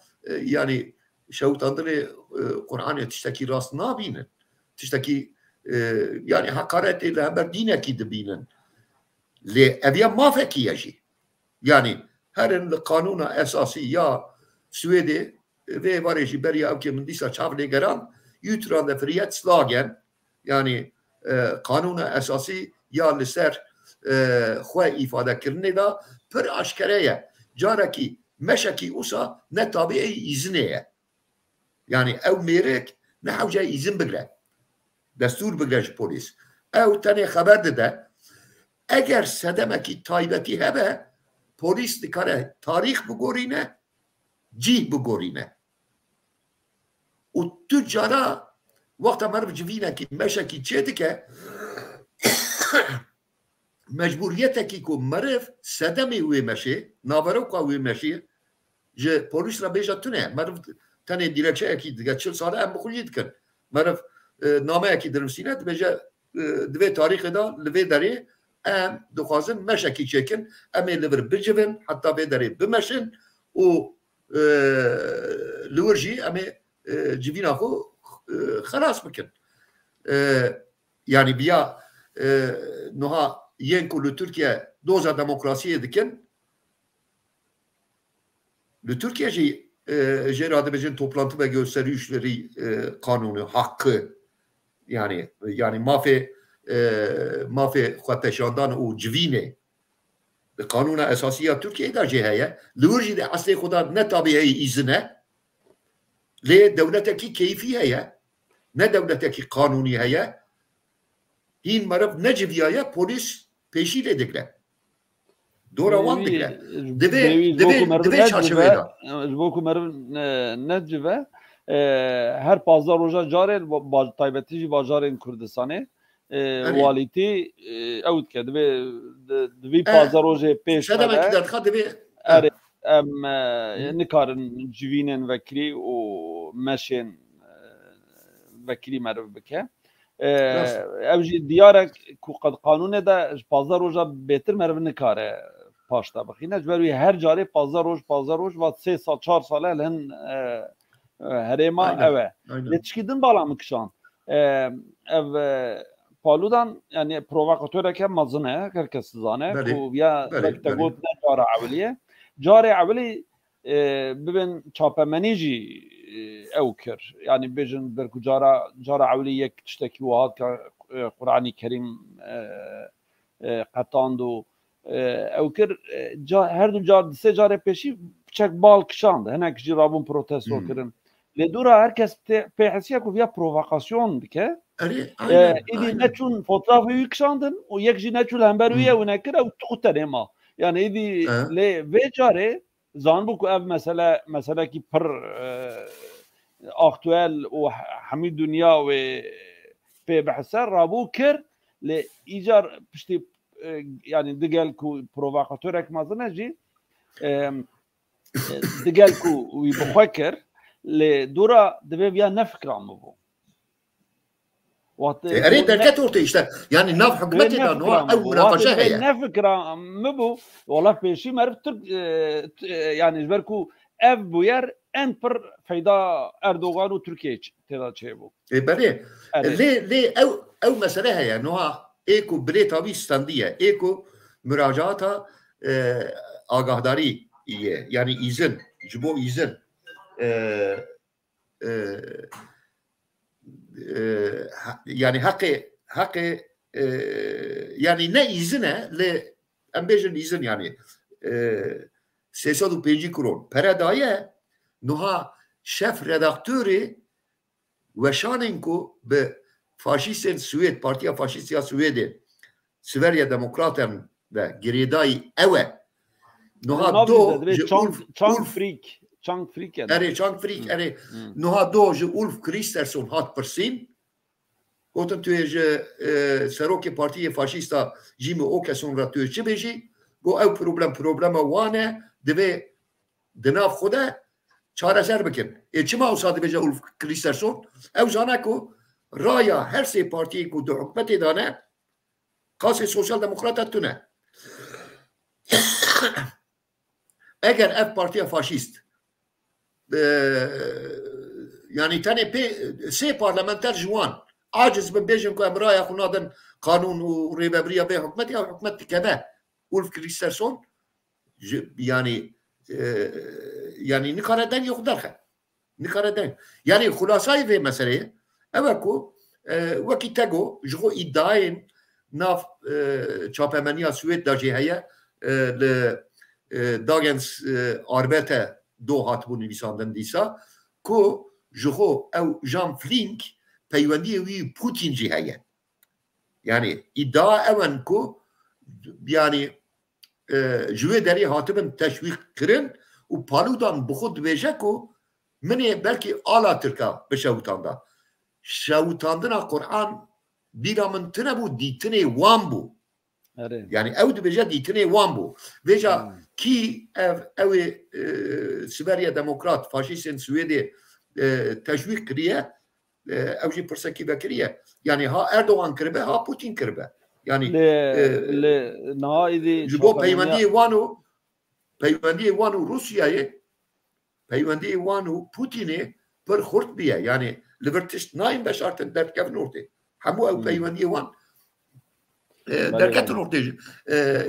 S2: yani şewtandinê Qur'anê tiştekî rast nabînin tiştekî yani hekaretê li hember dînekî dibînin lê ev ya mafekî ye jî yani herin li kanûna esasî ya Swêdê vê varê jî beriya ew kê min dîsa çav lêgeran yûtran de firiyet slagen yani kanûna esasî ya li ser xwe îfadekirinê da pir eşkere ye carekî meşekî wisa ne tabiê îzinê ye yani ew mêrek ne hewce îzin bigre destûr bigre ji polîs ew tenê xeber dide eger sedemekî taybetî hebe polîs dikare tarîx bigorîne cih bigorîne و تو جارا وقتا مرف جوینا کی مشکی چه که مجبوریت که مرف صدمی وی مشه ناورو که وی مشه جه پولیس را بیجا تونه مرف تنه دیلچه اکی دیگه 40 ساله هم بخورید کن مرف نامه اکی درمسینه بیجا دوی تاریخ دا لوی داره ام دخوازن مشکی چکن امی لور بجون حتی بی داره بمشن و لورجی امی جوینا خو خلاص بکن yani بیا نها ينكو لتركيا دوزا ديمقراطية دكن لتركيا جي راده بجن toplantı ve gösterişleri kanunu hakkı yani مافي خطشاندان او جوینه قانون اساسیه ترکیه دا جه هيا لورجي دي اصلي خدا نه طبيعي اذنه ليه دولتك كيفي هيا نه دولتك قانوني هيا هين مرف نجفيايا بوليس پیشی دکله دورا وان دکله دوی چاشوه دا
S1: جبوكو مرف نجفه هر 15 روزا جاره تایبتی باجار کردستانه والیتی اوت که دوی 15 روزه پیش
S2: شده من که داد دوی
S1: ام نکارن جوینن وکری و مشین وکری مرف بکه اوجی دیارک کو قد قانون دا 15 روزا بهتر مرف نکاره پاشتا بخینه جبروی هر جاره 15 روز و 3 سال 4 ساله لهن هرما اوه لچکیدن بالا مکشان او پالودان yani provokatör که مزنه herkes زانه و یا تقول نجار عولیه جار عولی ببین چاپمنیجی او کر yani بجن برکو جار عولی یک تشتکی وهاد که قرآنی کریم قطاندو او کر هر دو جار سه جار پیشی çek bal kişandı. Henek ki rabun protesto kirin. Le dura herkes pehsiye ku via provokasyon dike. İdi neçun fotoğrafı yükşandın. O yekji neçul hember üye ve nekire u tenema. Yani idi le vecare zanbu ku ev mesela ki pır aktüel o hamid dünya ve pe behser rabu kir le icar pişti yani digel ku provokatörek mazıneci دقالكو ويبخكر لدورا دبي بيا نفكر عم بو
S2: اريد الكاتورتي اشتا يعني ناف حكمتي لانه او مناقشه هي
S1: نفكر مبو والله في شيء ما عرفت يعني جبركو اف بوير انبر فيدا اردوغان وتركيا تدا تشيبو
S2: بلي ليه او مساله هي انه ايكو بريتابي ستانديه ايكو مراجعاتها آگاهداری yani izin, jibo izin yani hakkı yani ne izine le ambejin izin yani 305 kron peradaya nuha şef redaktörü ve şanenko be faşistlerin Sued Partiya Faşistya Sued'e Sverige Demokraten ve Geridai eve نوها دو
S1: چانگ فریک
S2: اره نوها دو جو اولف کریسترسون هات پرسین گفتم توی سروک پارتی فاشیستا جیم او کسون را توی چه بیجی گو او پروبلم وانه دوی دناف خوده چاره سر بکن چه ما اوساده بیجا اولف کریسترسون او زانه کو رایا هر سی پارتی کو دو حکمتی دانه قاس سوشال دموکرات تونه eğer ev partiye faşist yani tane se parlamenter juan aciz ben bejim ku emraya kunadan kanun u rebebriya be hükümet ya hükümet kebe Ulf Kristersson yani nikareden yok derken nikareden yani hulasayı ve meseleyi evet ku vakitego jo iddiayın naf çapemeniya Sued da cihaya dagens arbete do hatbun nivîsandin dîsa ku ji xwe ew Jean Flink peywendiyê wî Putin jî heye yani iddia ewen ku yani ji wê derê hatibin teşwîq kirin û paludan bi xwe dibêje ku منی بلکی آلا ترکا بشوتاندا شوتاندنا قرآن بیرا من تنه بو دیتنه وان بو يعني او دبجا دیتنه وان بو بجا کی او سیبریا دموکرات فاشیستن سویدی تشویق کریه او جی پرسکی بکریه يعني ها اردوغان کربه ها بوتين کربه يعني جبو پیوندی وانو روسیایه پیوندی وانو پوتینه پر خورد بیه يعني لبرتشت نایم بشارتن در کف نورده همو او پیوندی وان در کف نورده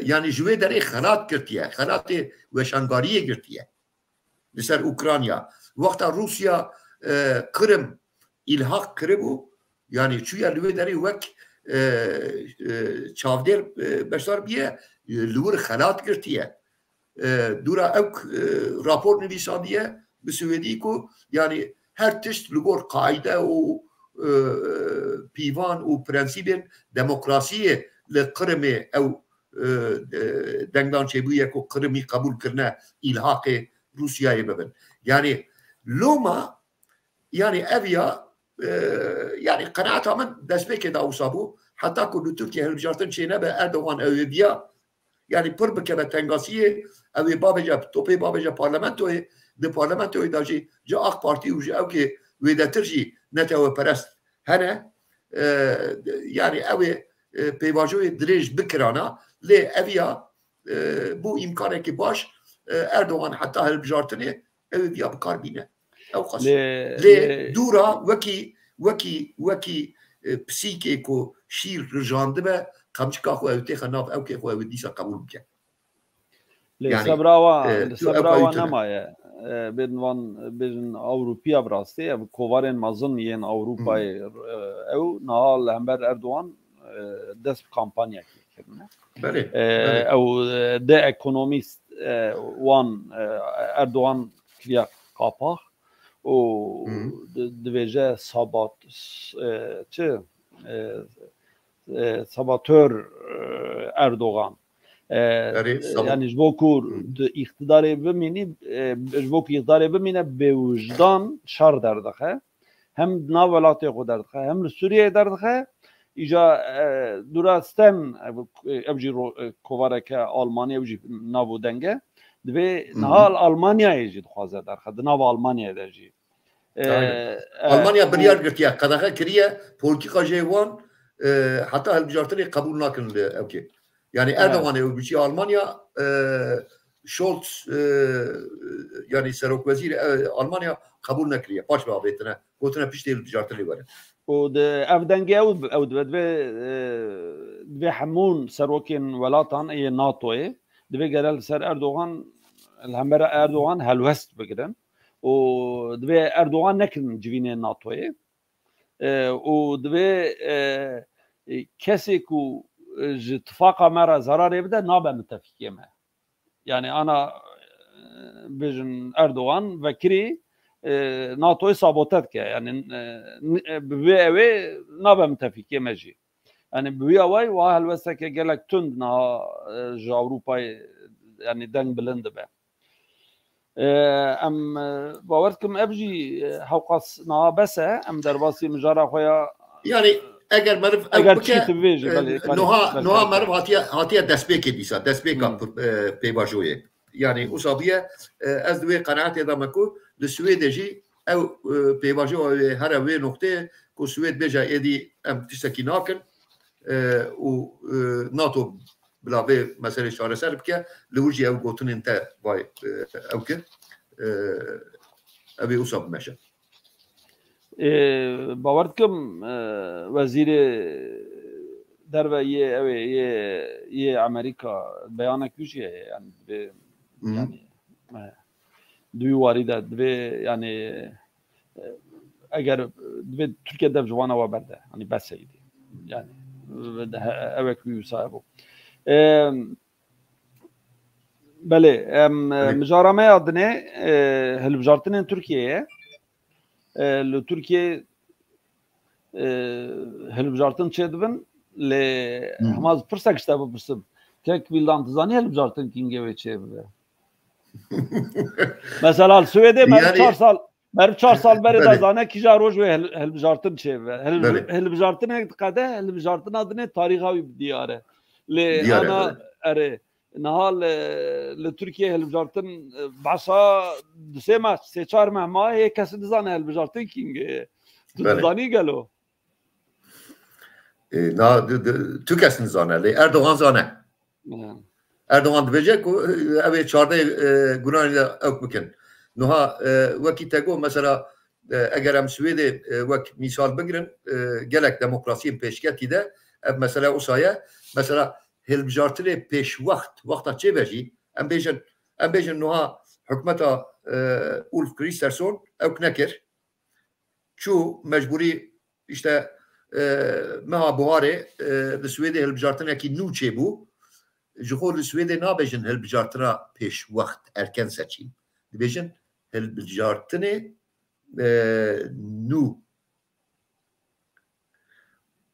S2: يعني جوه در خلات کرتیه خلات وشنگاریه کرتیه لسر اوکرانیا وقتا روسیا کرم الحاق کربو يعني چویا لوه در وک چاودر بشار بیه لور خلات کرتیه دورا اوك رابور نویسانیه بسویدی کو يعني هر تشت لگور قاعده و پیوان و پرنسیبین دموکراسیه لقرمه او دنگدان چبویه کو قرمی قبول کرنه الحاق روسیای ببن يعني لوما يعني اویا يعني قناعتها من دسبك دا وصابو حتى كل تركيا هالبجارتن شينا بأردوغان او بيا يعني پر بكبه تنگاسيه او بابجا توبي بابجا پارلمانتوه ده پارلمانتوه داجي جا اخ بارتي وجا او كي ويدا ترجي نتاوه پرست هنا يعني او بيواجوه دريج بكرانا لي اويا بو امكانه كي باش اردوغان حتى هالبجارتنه او بيا بكار بينه او خاص لي دورا وكي بسيكي كو شير رجاند به قمشكا خو اوتي خناف او كي خو وديسا قبول بك
S1: يعني سبراوا نمايه بين اوروبيا براستي كوفارين مازن ين اوروبا او نهال همبر اردوغان دس كامبانيا كيرنا او ده ايكونوميست وان اردوغان كليا قاپا و دبيجه صابات چه ساباتور اردوغان يعني جبوكور اقتداري بميني جبوك اقتداري بمينه بوجدان شر دردخه هم ناولاتي خو دردخه هم سوريا دردخه ايجا دراستن ابجي كوارك المانيا وجي نابو دنگه دبي نهال المانيا يجي خوازه درخه ناو المانيا درجي
S2: المانيا بريار قرتيا قدخه كريه بوليتيكا جيوان حتى هالبجارتني قبول ناكن اوكي يعني اردوغان وبيجي المانيا شولتز يعني سروك وزير المانيا قبول نكريه باش بابيتنا قلتنا بيشتي البجارتني ولا
S1: ود افدنجي او دبي حمون سروكين ولاتان اي ناتو دبي قال سر اردوغان الهمبر اردوغان هالوست بقدن ودبي اردوغان نكن جوين ناتو ودبي كسيكو اتفاق مرة زرار يبدا نابا متفقية معه يعني أنا بجن أردوغان وكري ناتوي سابوتات يعني بوي نابا متفقية ماجي يعني بوي أوي وهالوسك قالك تندنا جا أوروبا يعني دنگ بلند به أم باورتكم أبجي حوقاس نابسة أم درباسي مجارة خويا
S2: يعني اگر مرف نوها مرف هاتيا دسبيكي ديسا دسبيكا بيباجوية يعني أصابية از دوي قناعتي دامكو لسويد جي او بيباجو هر وي نقطة كو سويد بيجا ايدي ام تشتكي ناكن و ناتو بلا بي مسألة شارع سربكا لوجي او قوتن انت باي او كي ابي أصاب ماشا
S1: باوردكم وزير دربه يه امريكا بيانك وجه يعني يعني دوی واریده دوی يعني اگر دوی ترکیه دف جوانا و برده يعني بس ایدی يعني اوک ویو صاحبو بله مجارمه adını هلبجارتنين تركيا لتركيا هلبجارتن çedibin le hamaz pırsak işte bu pırsım kek bildan tızani هلبجارتن kinge ve çevre mesela Suede ben 4 sal بر 4 سال بری
S2: بله.
S1: دازانه کی جاروج و هلبجارتن چه
S2: بله.
S1: هلبجارتن یک قده هلبجارتن ادنه تاریخی دیاره ل
S2: دیاره،
S1: انا
S2: بله.
S1: اره نهال لترکیه هلبجارتن باشا سه ما سه چهار ماه یک کس دزانه هلبجارتن کینگ
S2: بله.
S1: دزانی گلو
S2: نه تو کس نزانه لی اردوغان زانه اردوغان دبیجه که اوه 14 گناهی اوک بکن نها وکی تگو مثلا اگر هم سویده وک مثال بگیرن گلک دموکراسی پیشکتی ده مثلا اوسایه مثلا هلبجارتنه پیش وقتا چه بجی ام بیجن نها حکمتا اولف کریسترسون اوک نکر چو مجبوری işte meha buharê li Swêdê hilbijartinekî nû çêbû ji xwe li Swêdê nabêjin hilbijartina pêşwext erken seçîm dibêjin hilbijartinê nû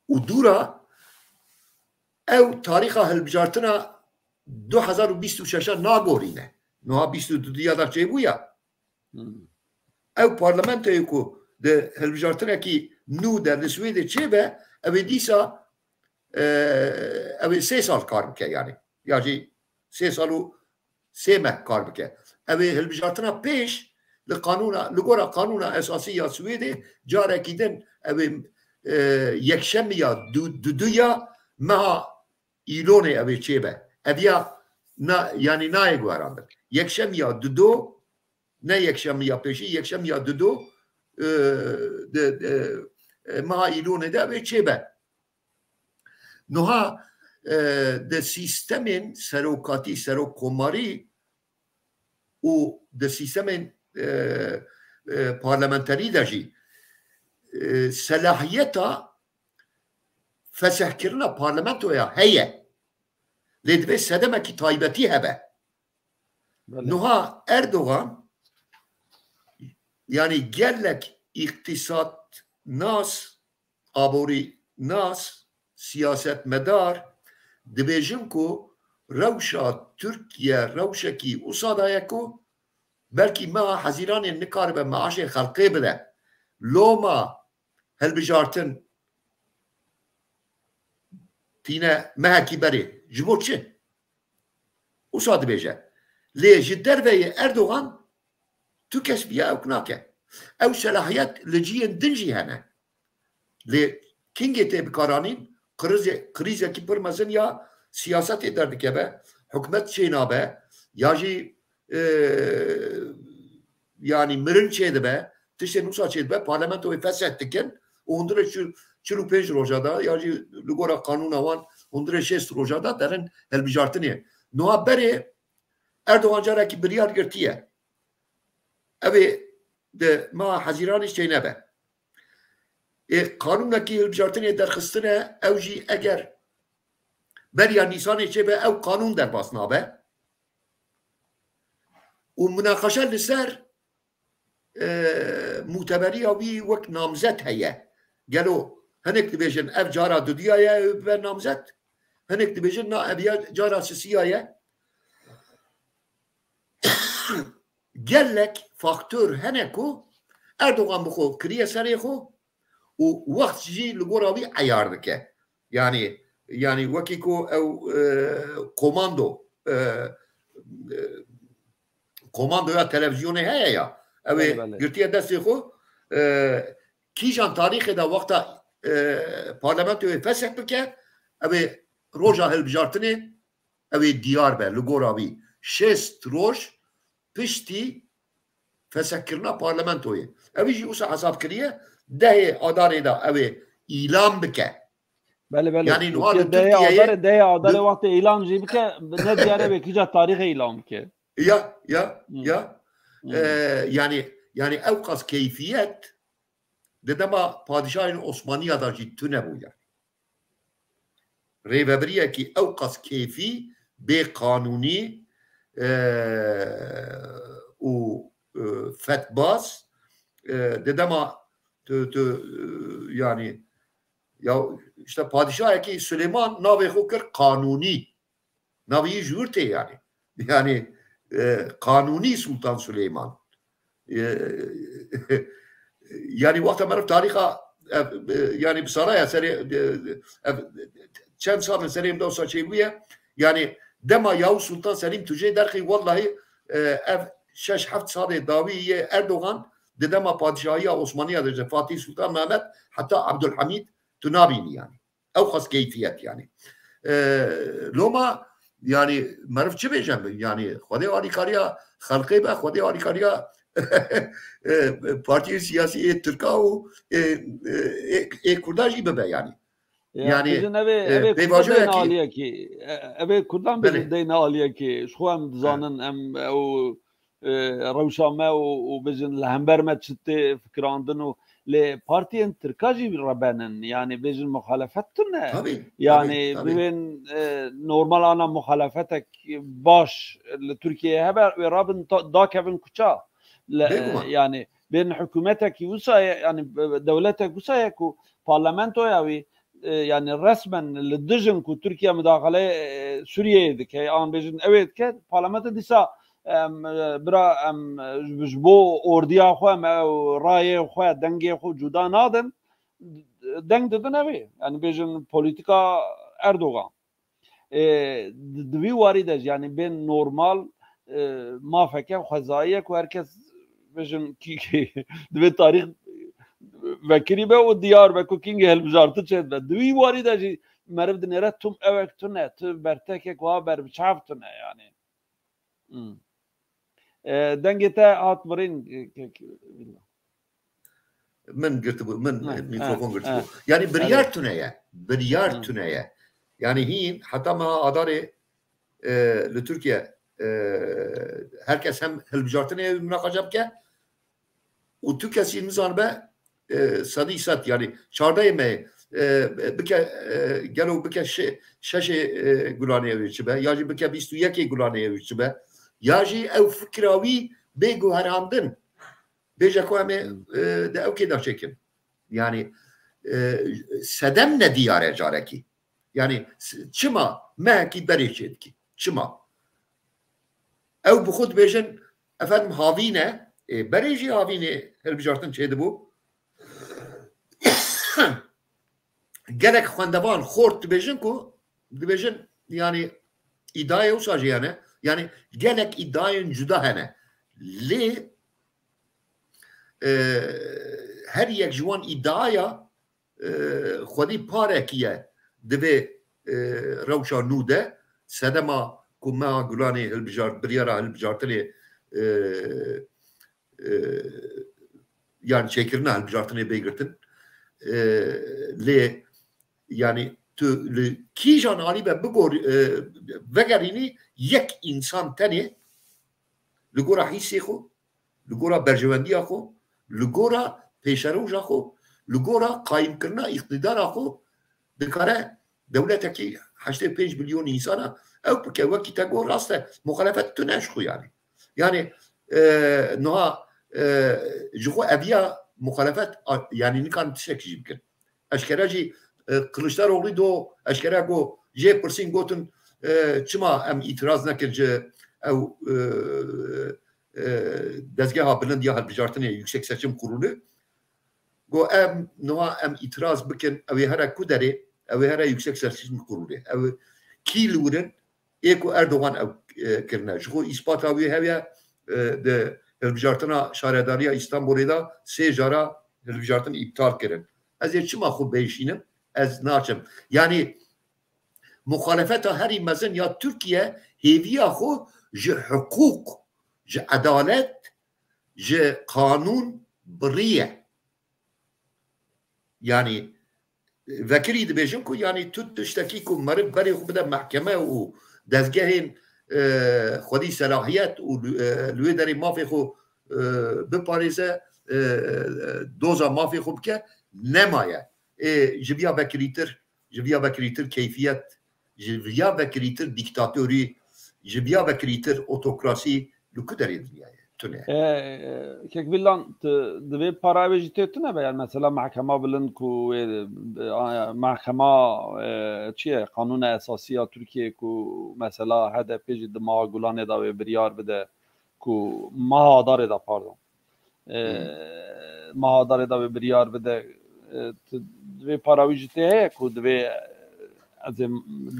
S2: û dûra ew tarîxa hilbijartina 2026 nagorîne niha 22 da çêbûya ew parlamentoyê ku de hilbijartinekî nû der li Swêdê çêbe ew ê dîsa ew ê 3 sal kar bike yani ya jî 3 sal û 3 meh kar bike ew ê hilbijartina pêş li qanûna li gora qanûna esasî ya Swêdê carekî din ew ê yekşemiya duya meha îlonê ew ê çêbe ev ya yani nayê guherandin yekşemiya dudo ne yekşemiya pêşî yekşemiya dudo meha îlonê de ew ê çêbe niha de sîstemên serokatî serokkomarî û de sîstemên parlamenterî de jî selahiyeta fesehkirina parlamentoya heye lê divê sedemekî taybetî hebe niha Erdogan yani gelek iktisat nas aborî nas siyasetmedar dibêjin ku rewşa Türkiye rewşekî wisa daye ku belkî meha hezîranên nikaribe meaşê xelqê bide loma hilbijartin tîne mehekî berê ji bo çi wisa dibêje lê ji derveyê Erdogan tu kes biya ew nake ew selahiyet li ciyên din jî hene lê kingê tê bikaranîn krizekî pir mezin ya siyasetê derdikeve hikûmet çê nabe ya jî yani mirin çê dibe tiştên wisa çê dibe parlamentoyê fesih dikin û hundirê 45 roja da ya jî li gora qanûna wan hundirê 6 roja da derin hilbijartinê niha berê Erdogan carekî biryar girtiye ew ê di meha hezîranê çê nebe qanûnekî hilbijartinê derxistine ew jî eger beriya Nîsanê çêbe ew qanûn derbas nabe û münaqeşe li ser mûteberiya wî wek namzet heye gelo hinek dibêjin ev cara dudiya ye ew bibe namzet hinek dibêjin na ev ya cara sisiya ye gelek faktör hene ku Erdogan bi xwe kiriye serê xwe û wext jî li gora wî eyar dike yani wekî ku ew komandoya televizyonê heye ya ew ê girtiye destê xwe kîjan tarîxê de wexta parlamentoyê fesih bike ew ê roja hilbijartinê ew ê diyar be li gora wî 6 roj piştî fesehkirina parlamentoyê ew jî wisa hesab kiriye dehê adarê da ew ê îlan bike
S1: yani dehê adarê wextê îlan jî bike ne diyare wê kîja tarîxê îlan bike
S2: ya yani ew qas keyfiyet di dema padişahên Osmaniya da jî tune bûye rêveberiyekî ew qas keyfî bê qanûnî û fetbaz di dema yani ya işte padişahekî Süleyman navê xwe kir qanûnî navî ji wir tê yani Kanuni Sultan Süleyman يعني وقت ما عرف تاريخها يعني بصراحة سري كم صار سليم دوسا شيء يعني دما ياو سلطان سليم تجي درخي والله شش حفت صار داوي أردوغان دما بادشاهية عثمانية درجة فاتح سلطان محمد حتى عبد الحميد تنابيني يعني أو خاص كيفيات يعني لوما يعني ما عرفت شو بيجنب يعني خدي واري كاريا خلقي بقى خدي واري كاريا بارتي سياسي تركاو كرداجي ببا يعني
S1: بجن ابي كردان دينا عليا كي ابي كردان بجن دينا عليا كي شو هم دزانن ام او روشامه وبجن الهمبر ما تشتي فكراندن لبارتيين تركاجي ربانن يعني بجن مخالفتنا يعني بين نورمال انا مخالفتك باش لتركيا هبه رابن دا كيفن كوتشا يعني بين حكومتك وسا يعني دولتك وسا يكو بارلمانتو ياوي يعني رسما للدجن كو تركيا مداخله سوريا دكي ان بيجن اويت كه بارلمان ديسا برا جبو اورديا خو راي خو دنگي خو جدا نادن دنگ ددن اوي يعني بيجن بوليتيكا اردوغان دوی وارد يعني بين نورمال ما فكر خزايه كو هركس بيجن كي دوی تاريخ وکری به و دیار به کوکینگ هلبجارت چند به دوی وارد اجی مرد نرد توم اوکتونه تو برتک کوه بر بچافتونه يعني دنگته هات برين
S2: من قلت من ميكروفون قلت يعني بريار تونيا بريار تونيا يعني هين حتى ما اداري لتركيا herkes hem هلبجارتنه مناقشه بك وتركيا سيمزان به صديقات يعني شارداي ما بك قالوا بك شاشه غلانيه ويشبه ياجي بك 21 غلانيه ويشبه ياجي او فكراوي بيجو هراندن بيجا كوامه ده او كده شكل يعني سدمنا ديار جاركي يعني شما ما كي بريشتكي شما او بخود بيجن افهم هاوينه بريجي هاوينه هلبجارتن چه دبو gerek خواندوان خورد دبیجن کو دبیجن yani iddiaya usacı yani gerek iddiayın cüda hene li her yek jwan iddiaya xwedî parekiye divê rewşa nû de sedema ku me Gulanê hilbijar biryara hilbijartinê yani çêkirina hilbijartinê bêgirtin lê yani tu li kîjan alî be bigor vegerînî yek însan tenê li gora hîsê xwe li gora berjewendiya xwe li gora pêşerewja xwe li gora qayîmkirina îqtidara xwe dikare dewletekî 85 milyon însana ew bike wekî te got rast e muxalefet tune ji xwe yani niha ji xwe eviya muxalefet yani nikan tişekî jî bikin eşkere jî Kılıçdaroğlu do eşkere go jê pirsîn gotin çima em îtiraz nekir ji ew dezgeha bilind ya hilbijartinê Yüksek Seçim Kurulu go em niha em îtiraz bikin ew ê here ku derê ew ê here Yüksek Seçim Kurulu ew kî li wirin ê ku Erdogan ew kirine ji xwe îspata wî heye di hilbijartina şaredariya İstanbulê da sê jara hilbijartin iptal kirin ez ê çima xwe bêjînim ez naçim yani muhalefeta herî mezin ya Türkiye hêviya xwe ji hukuk ji edalet ji kanûn birîye yani vekirî dibêjin ku yani tu tiştekî ku meriv berê xwe bide mehkeme û dezgehên xwedî selahiyet û li wê derê mafê xwe biparêze doza mafê xwe bike nemaye ji vîya vekirîtir keyfiyet ji vîya vekirîtir dîktatörî ji vîya vekirîtir otokrasî li ku derê dinyayê tune
S1: kek villan divê para jî tê tune be yani mesela mahkema bilind ku mahkema çi ye Kanûna Esasî Türkiye ku mesela HDP jî di maha Gulanê da wê biryar bide ku maha Adarê da pardon مهادار دا به بریار بده دوی پاراویج ته کو دوی از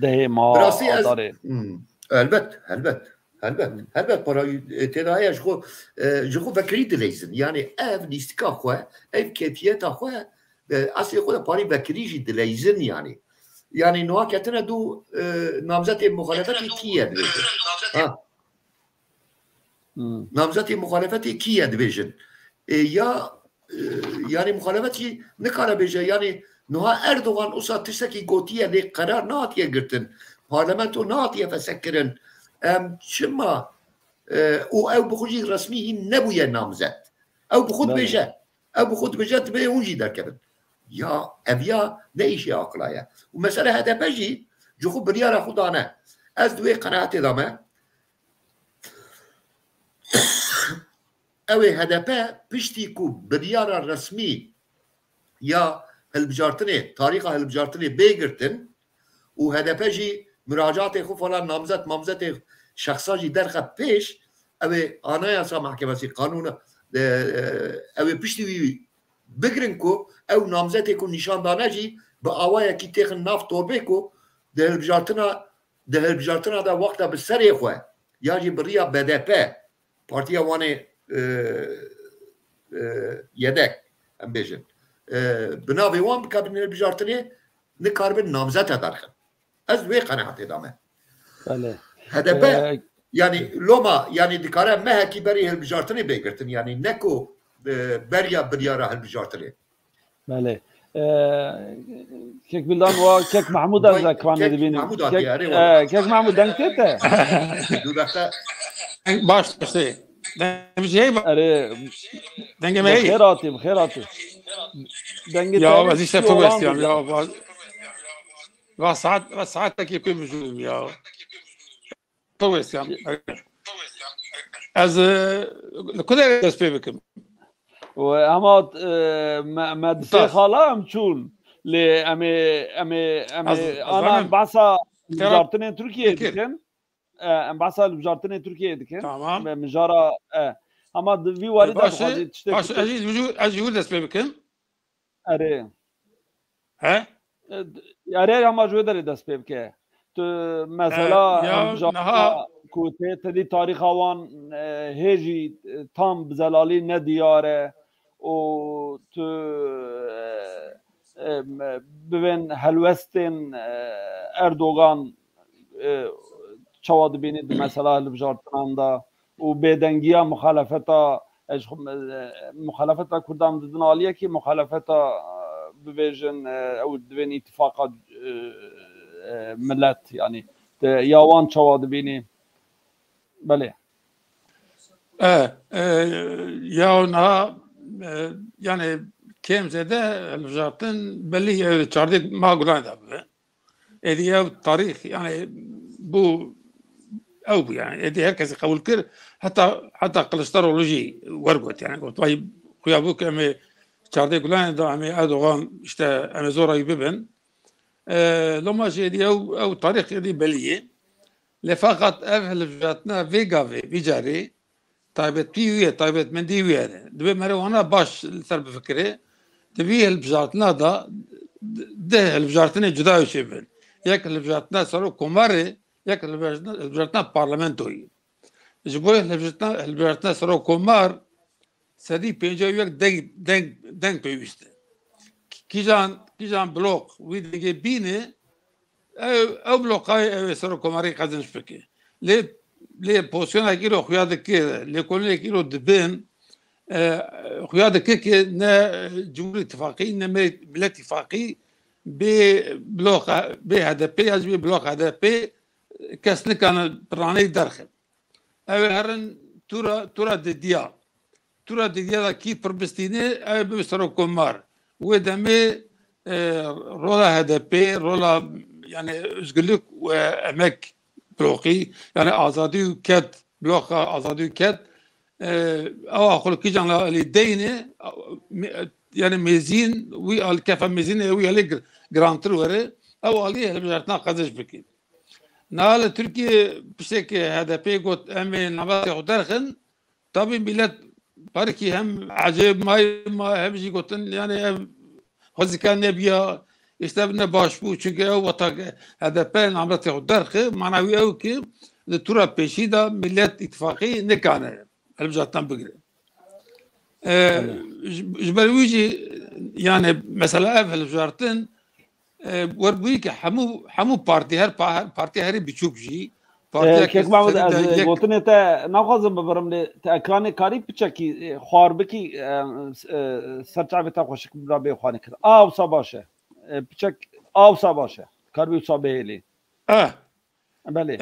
S1: ده مهاداره
S2: البته برای ابتدای جو فکری دلیزن یعنی اف نیستکا خو اف کیفیت خو اصلی خود پاری فکریجی دلیزن یعنی نوع کتنه دو نامزد مخالفتی کیه دویجن نامزد مخالفتی کیه دویجن یا yani muhalefeti ne kadar beje yani Nuha Erdoğan usa tişteki gotiye de karar natiye girtin parlamento natiye fesekkirin şımma o ev buxuji resmi ne bu ya namzet ev buxud beje ev buxud beje tbe unji derkebin ya ev ya ne işi akla ya o mesela HDP ji cuhu biryara xudane ez dve kanaat edame اوی HDP پشتی کو بریار رسمی یا هلبجارتنی تاریخ هلبجارتنی بگرتن و HDP جی مراجعات خو فلان نامزد شخصا جی درخه پیش اوی آنایاسا محکمه قانون اوی پشتی بگرن کو او نامزد کو نشان دانه جی با آوایا کی تیخن ناف توربه کو ده هلبجارتنا دا وقتا بسری خواه یا جی بریا BDP پارتیا وانه yedek em bêjin bi navê wan bikabin hilbijartinê nikarbin namzet darxin ez wê qeneatê dame HDP yani loma yani dikare mehekî berî hilbijartinê bêgirtin yani neko beriya biryara hilbijartinê
S1: bele kek bildan wa kek Mahmud Erzakvanê dibînin kek Mahmud denk tê
S3: baş دنگه
S1: اره
S3: دنگه می
S1: بخیراتی دنگه
S3: یا وزیر سفر وستیم یا و ساعت کی کوی مجبوریم یا تو وستیم از کدوم دست پی بکم
S1: و اما مدرسه خاله هم چون لی انا بحثا وزارتن ترکیه دیدن امباسا وزارتن ترکیه دیدن
S3: tamam
S1: مجارا ama vi varida
S3: باشه اجی دست پی بکم
S1: اره
S3: ها
S1: اره ama جو داره دست پی بکه تو مثلا کوته تدی تاریخ وان هجی tam بزلالی ندیاره و تو ببین هلوستن اردوغان چواد بینید مثلا هلبجارتناندا و بدنگیا مخالفتا کردام ددن عالیه که مخالفتا بویژن او دوین اتفاقات ملت yani یاوان چواد بینی بله
S3: یا نه yani kemzede هلبجارتن belli çardık mağduran da ediye tarih yani bu او يعني ادي هركز قبول كر حتى قلشترولوجي ورقت يعني قلت طيب خويا ابوك امي تشاردي كلان دا امي ادوغان اشتا امي زورا يببن لما جي او طريق دي بليه لفقط اهل جاتنا فيغافي بيجاري طيبت بيويه طيبت من دي ويه دبي مروانا باش سر بفكري دبي البجارتنا دا ده البجارتنا جدا يشبن ياك البجارتنا صاروا كوماري یک البجارتنا پارلمنتوی جبوی البجارتنا سرو کمار سدی پنجاه یک دنگ پیوسته کیجان بلوک وی دیگه بینه او بلوکای او سرو کماری قدنش بکه لی پوزیشن اکی رو خویاد که لی کلی اکی رو دبن خویاد که نه جمهوری اتفاقی نه ملت اتفاقی به بلوک به HDP از به بلوک HDP کس نکنه پرانه درخت. اوه هرن تورا دیدیا دا کی پربستینه اوه بسرو کمار. و دمی رولا HDP رولا yani özgürlük ve emek bloku yani azadi ülket blok azadi ülket ama خلقی جانلا لیدینه yani mezin وی al kafa mezin وی ali grantır vere او ali هلبجارتنا قدش بکی. نال تركيا بشكل HDP قلت أمي نبات يخدرخن طبعا بلاد بركي هم عجب ما همجي قلتن يعني خزي كان نبيا يستبنا باش بو چونك او وطاق هذا بين عمرتي خدرخ معنوي او كي لتورا بيشيدا ملات اتفاقي نكانه البجاتان بقري جبلويجي يعني مثلا في البجارتن وربويك حمو بارتي هر بارتي هري بيشوب جي
S1: كيك محمود قلتني تا ناخذ ببرم اكراني كاري بچكي خوار بكي سرچا بتا خوشك بلا بي خواني كر او صباشه بچك او صباشه كاربي صبيلي بله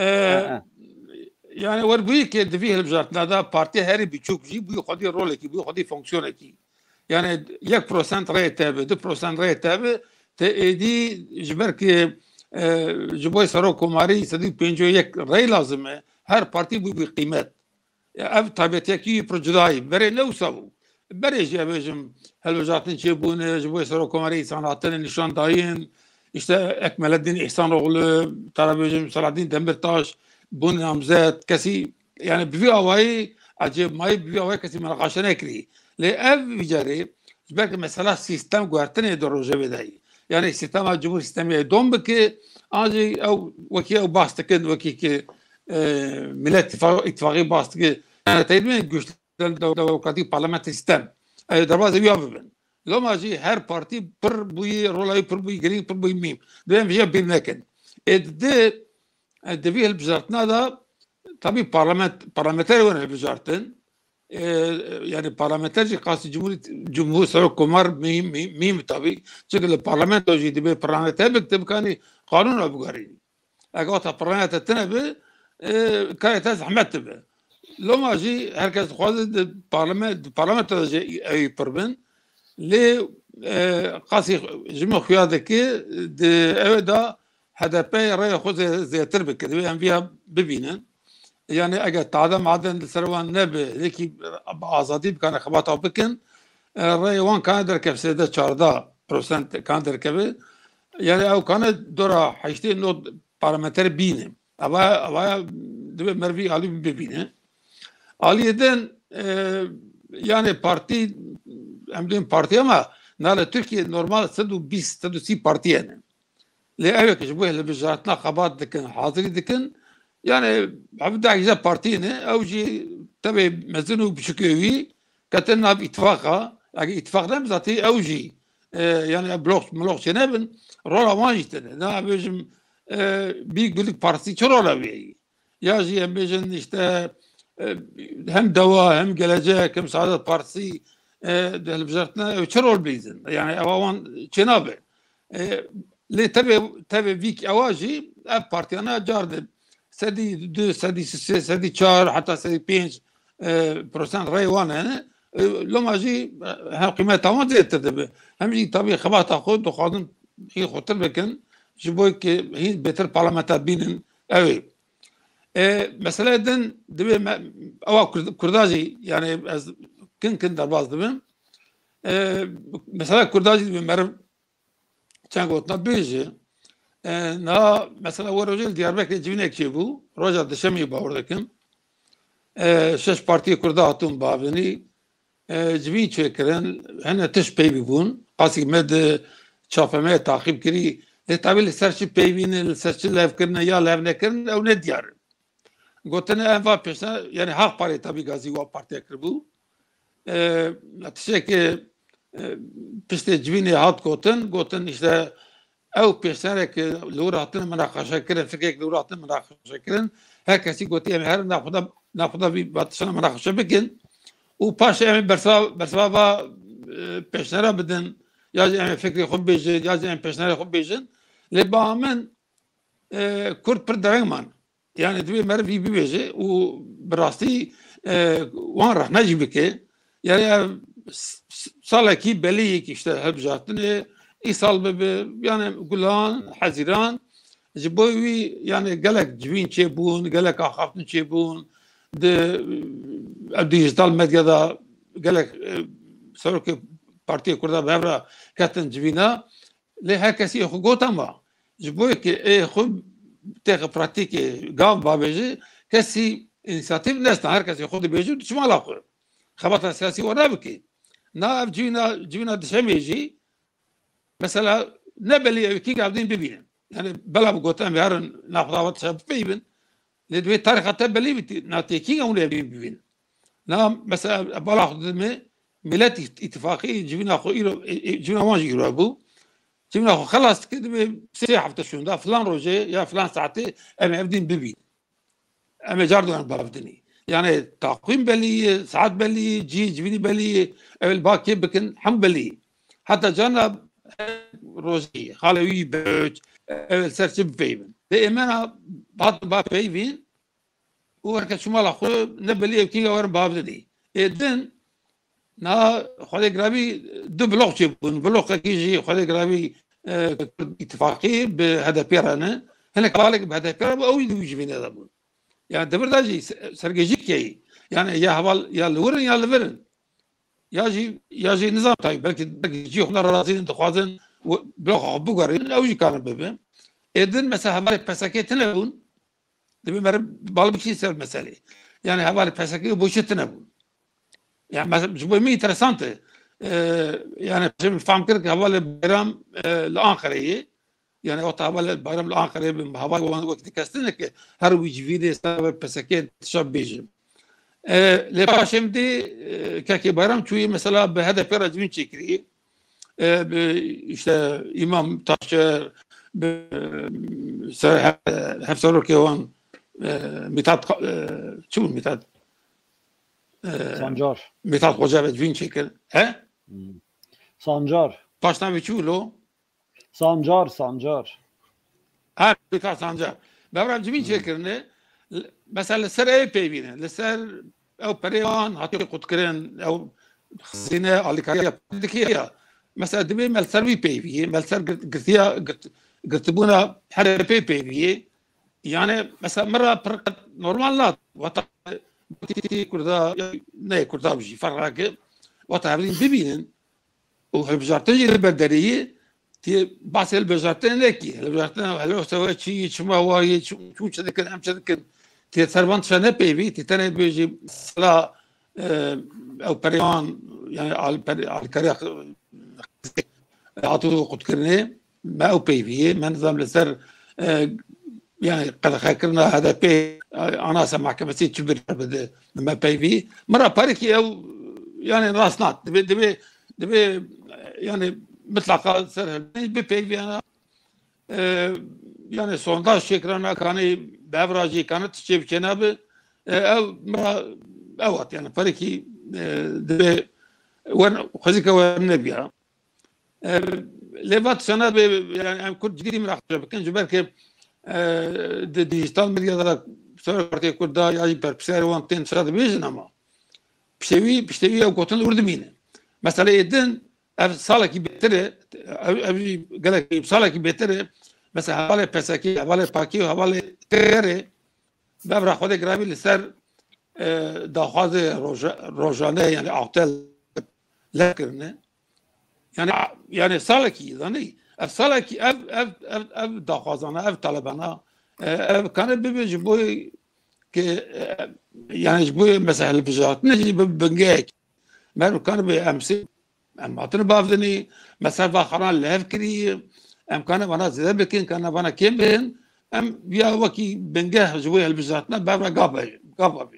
S3: يعني وربويك دفيه البجارت هذا بارتي هري بيشوب جي بيو خدي رولكي بيو خدي فونكسيونكي يعني 1% رأي تابع 2% رأي تابع تأدي جبرك جبوي سرو كوماري سدي بينجو يك رأي لازمه هر بارتي بقيمات اف طبيعتي كي برجداي بري لو سو بري جابجم هالوجاتن شيبون جبوي سرو كوماري صنعتن نشان داين işte Ekmelettin İhsanoğlu, Tarabözüm Salahattin Demirtaş, bun namzet kesi yani bir avayı acaba may bir avayı kesi münakaşa ekri. Le ev vicari belki mesela sistem guartene doroje bedai. Yani sistem cumhur sistemi dom ki acı o vaki o bastı ki vaki ki millet ittifakı bastı ki yani tedbir güçlü demokratik parlamenter sistem. Darbazı bir avı لو ما جي هر بارتي بر بوي رولاي بر بوي جرين بر بوي ميم دائما فيها بينكن فيه البجارتنا هذا طبيعي بارلمنتري وين البجارتن يعني بارلمنتري قاصد جمهور سرور كمار ميم طبيعي شكل البرلمان توجي دبي بارلمنتري بكتب كاني قانون ابو غاري اقوى برلمنت التنبه كانت احمد تبه لو ما جي هركز خواز البرلمان توجي اي بربن لي قاسي جمع خيادك دا هذا باي راي خذ زي تربك كذا هم فيها ببينا يعني اجا تعدم عدن سروان نب هيك ازادي كان خباطه بكن راي وان كان دركب سيده 14% كان دركب يعني او كان دورا حيشتي نو بارامتر بينه ابا دبي مرفي علي ببينا عليدن يعني بارتي عملين بارتي اما نال تركيا نورمال 120 بارتي يعني لأيك جبوه اللي بجاتنا خبات دكن حاضري دكن يعني عبد عجزة بارتينا او جي تبي مزنو بشكوي كتنا باتفاقها اتفاقنا بذاتي او جي يعني بلوغ شنابن رولا واجتنا نا بيجم بيقول لك بارتي شو رولا بي يا جي بيجن اشتا هم دواء هم جلاجة كم سعادة بارتي ده بجارتنا شرول بيزن يعني اوان جنابه لي تبي فيك اواجي اف بارتي انا جارد سدي 2 سدي 4 حتى سدي 5% ريوان انا لو ما جي قيمتها ما زي هم جي طبيعي خبات اخذ وخادم هي خطر بكن جبوك هي بيتر بارلمنتات بينن اوي مثلا دبي او كرداجي يعني كن درباز دبن مثلا كرداجي بمرب كان قلتنا بيجي نا مثلا ورجل دياربكر جبينك شيبو رجع دشمي باوردكم شش بارتي كرداتون بابني جبين شكرن هنا تش بيبي بون قاسي مد شافمه تعقيب كري لتعبيل سيرش بيبين السيرش لايف كرنا يا لايف نكرن او نديار قلتنا انفا بيشنا يعني هاف بارتي تبي غازي وا بارتي كربو تشكي بيشتي جبيني هات قوتن işte او بيشترك لورا هاتنا مناقشه كرن فكيك لورا هاتنا مناقشه كرن هكذا قلت يعني هر ناخذها باتشنا مناقشه بكن وباش يعني برسابا بيشترا بدن يجي يعني فكري خب بيجي يجي يعني بيشترا خب بيجن لبامن كرد بردرمان يعني تبي مرفي بيجي وبراستي وان راح نجي بك يعني صار كي بليك işte هبجاتني إيصال يعني قلان حزيران جبوي يعني قالك جبين شيبون قالك أخافتن شيبون الديجيتال ميديا دا قالك سورك بارتي كردا بهبرا كاتن جبينا لها كسي خو ما جبوي كي خو تاخ براتيكي قام بابيجي كسي انيشيتيف ناس هر كسي خو بيجي شمال اخر خبطها سياسي ورابكي نا جينا دشميجي مثلا نبلي كي قاعدين ببين يعني بلا بقوتان بيارن ناخذ شاب فيبن لدوي تاريخ تبلي ناتي كي قاعدين ببين نا مثلا بلا خدمه ملات اتفاقيه جبنا اخو جبنا واجي يرابو جبنا اخو خلاص كده سيحه تشون ده فلان روجي يا فلان ساعتي انا عبدين ببين اما جاردو بابدني يعني تقويم بلي ساعات بلي جبني بلي الباكي بكن حم بلي حتى جانا روزي خالوي بوت سرتب فيبن دائما بعض فيبن ورك شمال اخو نبلي كي ور بابدني اذن نا خدي غرابي دو بلوك تشبون بلوك كيجي خدي غرابي اتفاقي بهذا بيرانا هنا كذلك بهذا بيرا او يجي هذا يعني دبر داجي سرجيك يعني يا هبال يا الورن يا الفرن ياجي نظام طيب بلكي يجي خنا راسين دخوازن بلوخ بوغارين او يجي كان بيبن اذن مثلا هبال بسكي تنبون دبي مر بالبشي سر مساله يعني هبال بسكي بوش تنبون يعني مثلا جو مي انتريسانت يعني فهم كده هبال بيرام الاخريه يعني وقت هبال البيرام الاخريه هبال وقت كاستنك هروي جفيدي سبب بسكي تشاب بيجم لي باشم دي كاكي بيرام شوي مثلا بهذا فرج من شكري امام تاشر حفصر كيوان ميتات شو ميتات
S1: سانجار
S3: ميتات وجابت فين شكل ها
S1: سانجار
S3: باشنا بيشولو
S1: سانجار
S3: ميتات سانجار بابرام جميل شكرنا مثلا سر اي بيبينا لسر او بريوان هاتي قد كرين او خزينه على كاريا دكيا مثلا دبي ملسر بي ملسر قرتبونا حدا بي يعني مثلا مره نورمال لا وقت كردا ناي كردا بجي فرق وقت عاملين بيبين وهالبجارتين البدريه تي باس البجارتين لكي البجارتين هلو سوى شيء شما هو شو كذا ام كذا تي سربانت شنو بيبي تي تاني بيجي صلا او بريان يعني على الكريخ عطوا قد كرني ما او بيبي ما نظام لسر يعني قد خاكرنا هذا بي انا سمع كمسي تشبر ما بيبي مره باركي او يعني راسنات دبي يعني مطلقه سر بيبي انا يعني sondaj شكرا كان بافراجي كانت تشيب جناب او مرة اوت يعني فريكي دبي وين خزيك وين نبيها ليفات سنه يعني كنت جديد من اخر كان جبرك ديجيتال ميديا دراك سورتي كنت دا يعني برسير وان تين سراد بيجنما بشتوي او كوتن وردمين مثلا يدن صالك بيتر قال لك صالك بيتر مثلا حواله پسکی حواله پاکی و حواله تیره ببر خود گرایی لسر داخواز روزانه یعنی عقل لکرنه يعني سالكي ذني السالكي اف داخوازانه اف طلبانه كان بيجبوي ك يعني جبوي مثلا الفجات نجي بنجاك ما كان بامسي اما تنبافني مثلا خران لهفكري ام كان وانا زبكين كان وانا كيمبين ام بيا وكي بنجاه جوي البزاتنا بابا قابا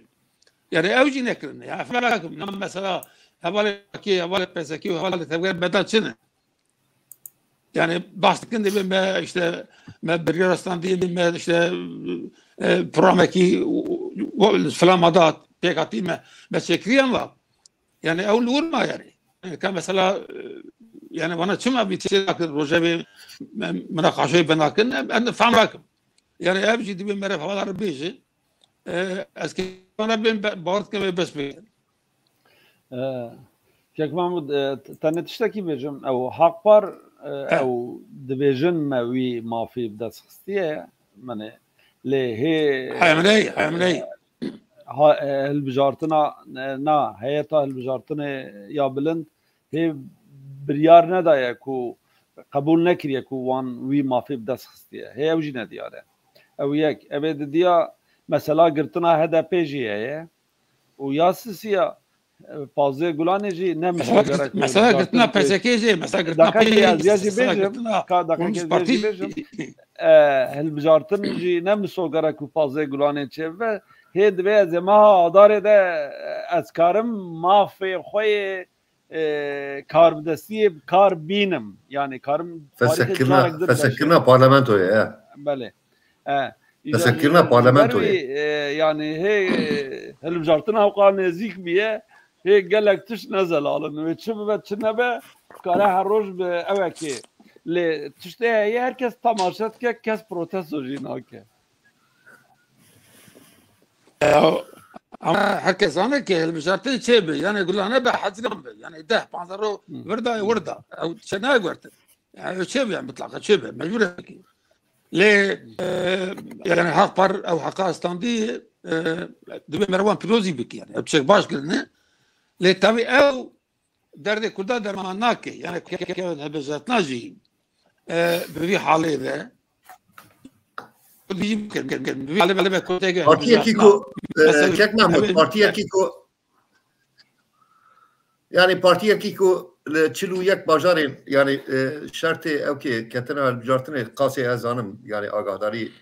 S3: يعني اوجي نكرن يعني فلاكم مثلا حوالي كي حوالي بسكي حوالي تبغى بدل شنو يعني باش كنت ما işte ما بريرستان دي ما işte برامكي فلامادات بيكاتي ما شكريان لا يعني اول ورما يعني كان مثلا يعني وانا شما بيتشاك روجابي مناقشه بناكن انا فاهم راكم يعني ابجي دبي مرف حوالي ربيجي اسكي انا بين بورد كم بس بين
S1: شيخ محمود تنتشتكي بيجم او حق بار او دبيجن ماوي ما في بدس خستيه من لي هي
S3: حملي
S1: البجارتنا نا هيتا البجارتنا يا بلند هي بريار ندايه كو قبول نكريه كو وان وي ما في بدس خستيه هي اوجي ندياره او يك ابد ديا مثلا قرتنا هذا بيجي هي وياسسيا پازه گلانه جی نمیشه
S3: مثلا گرتنا پسکی جی مثلا گرتنا
S1: دقیقی از یجی بیجم دقیقی از یجی بیجم هل بجارتن جی نمیشه گرک و پازه گلانه چه و هید و از ما داره ده از کارم ما فی خوی کار بدستی کار بینم یعنی کارم
S2: فسکرنا پارلمانتویا
S1: بله
S2: فسکرنا پارلمانتویا
S1: yani هل بجارتن اوقات نزدیک بیه هی گلک تش نزل آلن و چه به چه نبه کاره هر روز به اوکی ل تشته هر کس تماشات که کس پروتست جینا که
S3: اما herkes anlar ki elbisatı çebe yani gülane be hazırım be yani 10-15 ورده او شنا قلت يعني çebe yani mutlaka çebe mecbur ki le yani hakpar او حقاستان دي دبي مروان بيروزي بك يعني بشكل باش قلنا le tabi او درد كلها درماناك يعني كيف بزاتنا جي بفي حالي ذا
S2: Partiye Kiko Mahmut Partiye Kiko yani Partiye Kiko çilu yek bajarın yani şartı okey ketena bajartını qasi azanım yani agahdari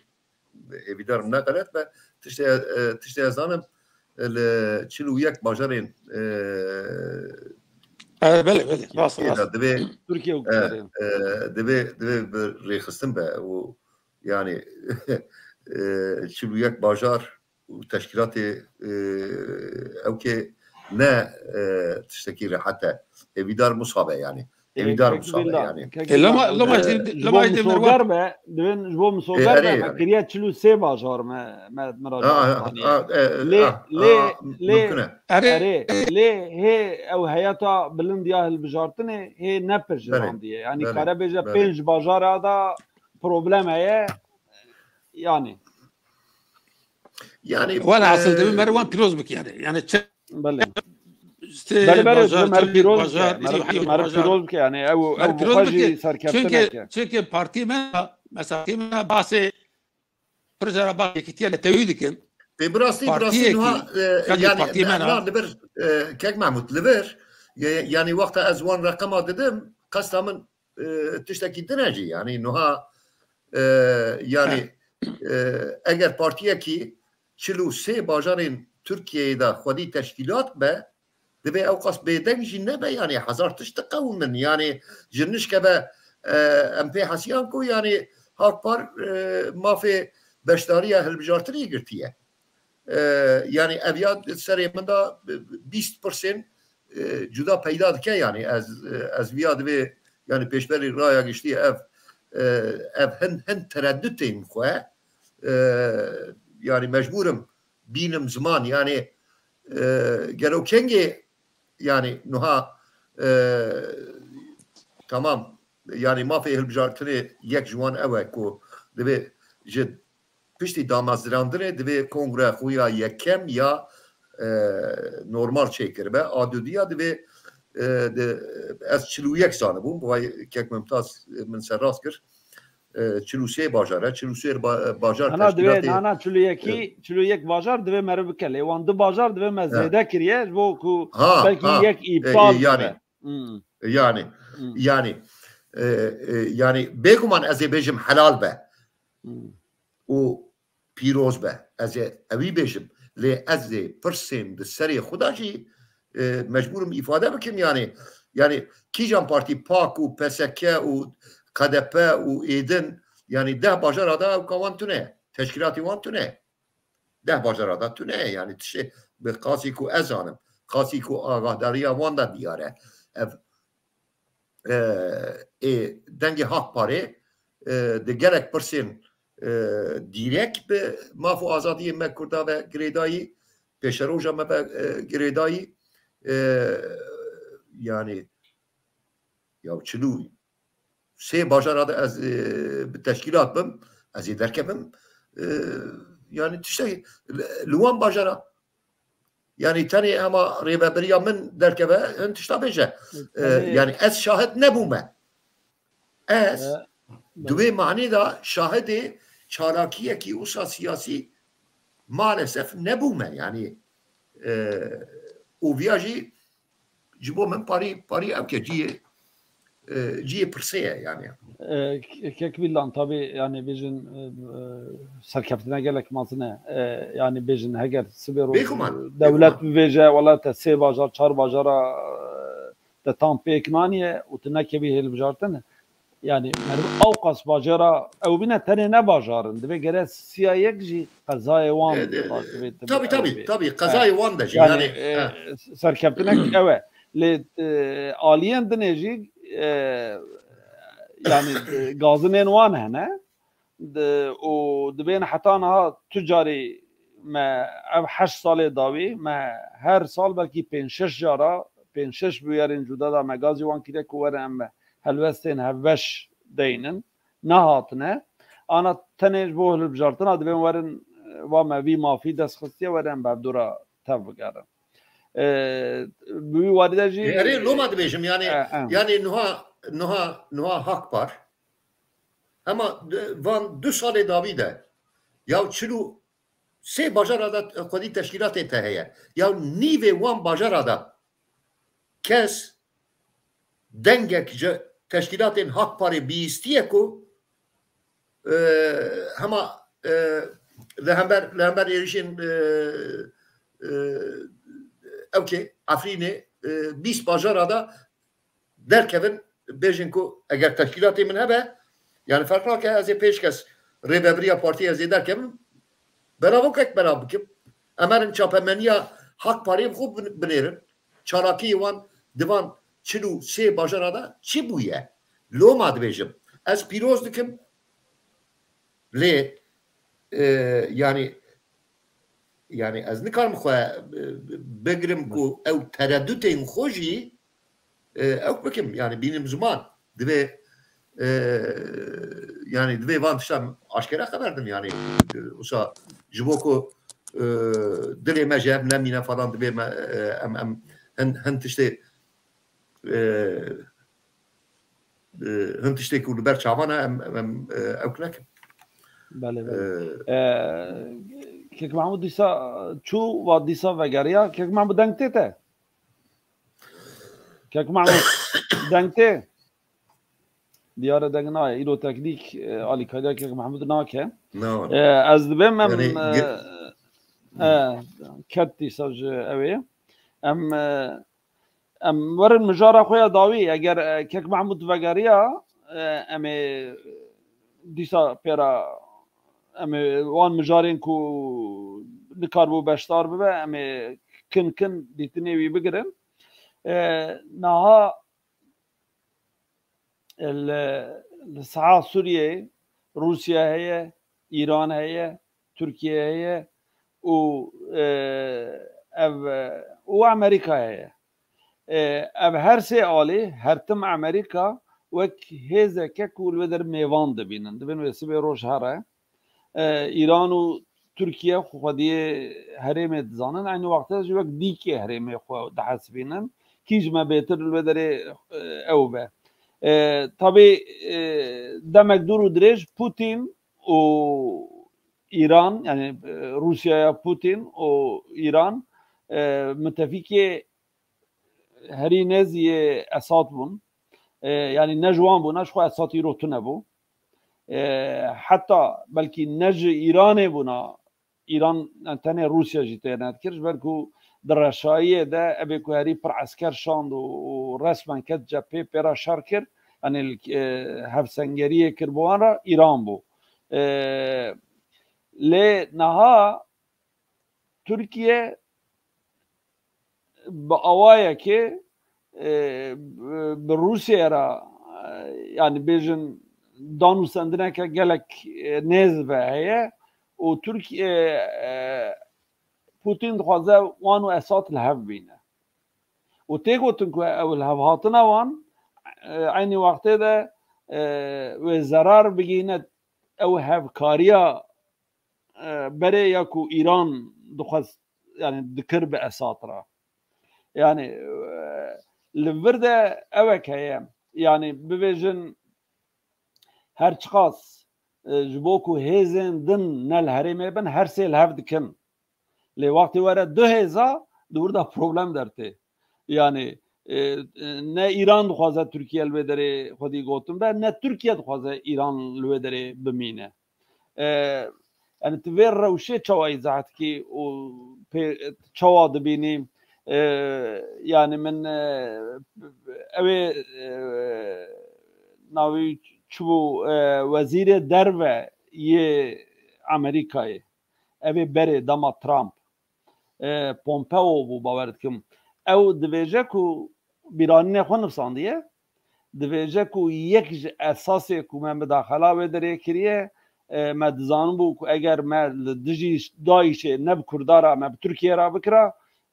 S2: evidarım ne kadar ve tişte azanım çilu yek bajarın
S3: بله راس
S1: Türkiye
S2: hukukları debe rexistin be o yani çiluyak bajar teşkilatı evke ne tiştekiri hatta evidar musabe yani evidar musabe yani
S3: لما يدي
S1: مصوغر به دون جبو مصوغر به فكريا تشلو سي باجار ما لي هي او هياتا بلند يا البجارتني هي نبر جرانديه يعني كاربجا بينج باجار هذا بروبلم هي
S3: يعني وانا عصلت مروان بيروز بك يعني
S1: بله بيروز يعني او بخاجي سركبتنا
S3: çünkü parti mesela bahse proje bak kitiyel tevhidken
S2: براسي يعني لبر كيك محمود لبر يعني وقت ازوان رقم dedim قسما تشتكي دناجي يعني انها yani eğer partiye ki çilu se bajarın Türkiye'de xwedî teşkilat be dibe ew qas bêdeng jî nebe yani hezar tişt qewmin yani ji nişke be em pê hesiyan ku yani hakpar mafê beşdariya hilbijartinê girtiye yani ev ya serê min da 20% cuda peyda dike yani ez viya dibe yani pêşberî raya giştiye ev hin tereddütên xwe yani mecburum binim zaman yani gerokenge yani nuha tamam yani mafê hilbijartinê yek ji wan ew e ku dibe ji piştî damezrandirê dibe kongre xuya yekem ya normal çêkiribe adûdiya dibe ez çilûyek zanibûm bu kek mimtaz min ser rast kir çilûsê bajara çilûsê bajar
S1: teşkilatê ana çilûyek bajar dibe mere bikele wan du bajar dibe me zêde kiriye bo ku belkî yek îptal
S2: yani bêguman ez ê bêjim helal be û pîroz be ez ê evî bêjim lê ez ê pirsên di serê xuda jî mecburum ifade bikim yani kîjan partî pak û PSK û KDP û êdin yani deh bajara da ew kawan tune teşkilatî wan tune deh bajara da tune yani tişê bi qasî ku ez zanim qasî ku agahdariya wan da diyar e ev dengê Hakparê di gelek pirsên dîrek bi maf û azadiyê me Kurda ve girêdayî pêşeroja me be girêdayî yani ya çilû sê bajara da ez bi teşkilat bim ez ê derkevim yani tişte li wan bajara yani tenê hema rêveberiya min derkeve hin tişta bêje yani ez şahid nebûme ez di wê manî da şahidê çalakiyekî wisa siyasî maalesef nebûme yani وفياجي جيبوا من باري أو جي برسية يعني
S1: ككبيلان طبي يعني بيجن سركفتنا قالك مازنا يعني بيجن هجر سبيرو دولة بيجا ولا تسي باجار چار باجارا تتام بيكنانية وتنكي به البجارتن يعني اوقاس باجارا او بينا تاني نباجارن دبي جرس سيايك جي قضايا وان
S2: طبي قضايا وان ده
S1: يعني سركفتنا اوه ل آليان دنيجي يعني غازنين وان هنا ودبين حتى أنا تجاري ما 8 سال داوي ما هر سال بلكي 5-6 جارا 5-6 بيارين جدادا ما غازي وان كده كوره اما هلوستين هبش دينن نهاتنا انا تنج بو البجارتنا دبين ورن وما في ما في دس خصيه ورن بعدورا تبقى بوي واردجي
S2: يعني لو ما دبيجم يعني نها حق بار اما وان 2 سال داویده یا چلو سه باجار دا خودی تشکیلات تهیه یا نیوه وان باجار دا کس دنگک تشکیلات حق پاره بیستیه کو هما لهمبر ایریشین اوکی افرینه 20 باجار دا درکبن بیجن کو اگر تشکیلات من هبه yani farklı ki az peşkes Rebebriya Parti'ye zeder kem beraber kek beraber kim Amerin çapemeniya hak parayım खूब बनेरन çaraki wan divan çilu se bajarada çi bu ye lo madbejim az piroz dikim le yani az nikarım xo begrim ku ev tereddütün xoji ev bikim yani benim zaman dibe yani dve van tiştam aşkera haberdim yani usa jiboko dile mecab nemine falan dve hem tişte hem tişte kulu ber çavana hem evklek
S1: بله كيك محمود ديسا شو وديسا وغاريا كيك محمود دنگتي ته كيك محمود دنگتي ديار دنگنا ايرو تكنيك علي كادا كيك محمود ناكه از دبم كتي سوج اوي ام ورن مجارا خويا داوي اگر كيك محمود وغاريا ام ديسا بيرا ام وان مجارين كو نكاربو بشتار ببه ام كن ديتني وي بگرن نها الساعة سوريا روسيا هي ايران هي تركيا هي و امريكا هي اب هر سي آلي هر تم امريكا وك هزا ككول ودر ميوان دبينن دبين وسبي روش هره ایران و ترکیه خودی هرم دزانن aynı وقتا جوک دیکی هرم خو دحسبینن کیج ما بهتر الودره او به tabi demek duru direj Putin o İran yani Rusya'ya Putin o İran müttefiki heri neziye Esad bun yani nejwan bu neşxu Esad irotune bu حتى بلكي نج إيراني بنا إيران تاني روسيا جيتنا تكرش بلكو درشاية ده أبي كهري بر عسكر شاند ورسما كت جبهة برا شاركر يعني هفسنجرية كربوانا إيران بو لنها تركيا بقوايا كي بروسيا را يعني بيجن دانو سندنه که گلک نزبه هیه و ترکیه پوتین خوازه وانو اسات الهف بینه و تیگوتن که او الهف هاتنه وان عینی وقته ده و ضرر بگینه او هف کاریا بره یا که ایران دخواست yani دکر به اسات را yani لورده اوک هیه yani ببیجن هر چقاس جبوكو هيزن دن نال هرمي بن هر سيل هفد كن لي وقت ورا دو هيزا دور دا پروبلم درته yani ne İran dixwaze Türkiye li derê xwedî gotin be ne Türkiye dixwaze İran li derê bimîne yani ti vê rewşê çawa îzahetkî û çawa dibînî yani min ew ê navî çûbû wezîrê derve yê Amerîkayê ew ê berê dema Trump Pompeo bû bawer dikim ew dibêje ku bîranînê xwe nivîsandiye dibêje ku yek ji esasê ku me midaxela wê derê kiriye me dizanibû ku eger me li dijî Daişê ne bi Kurdara me bi Tirkiye re bikira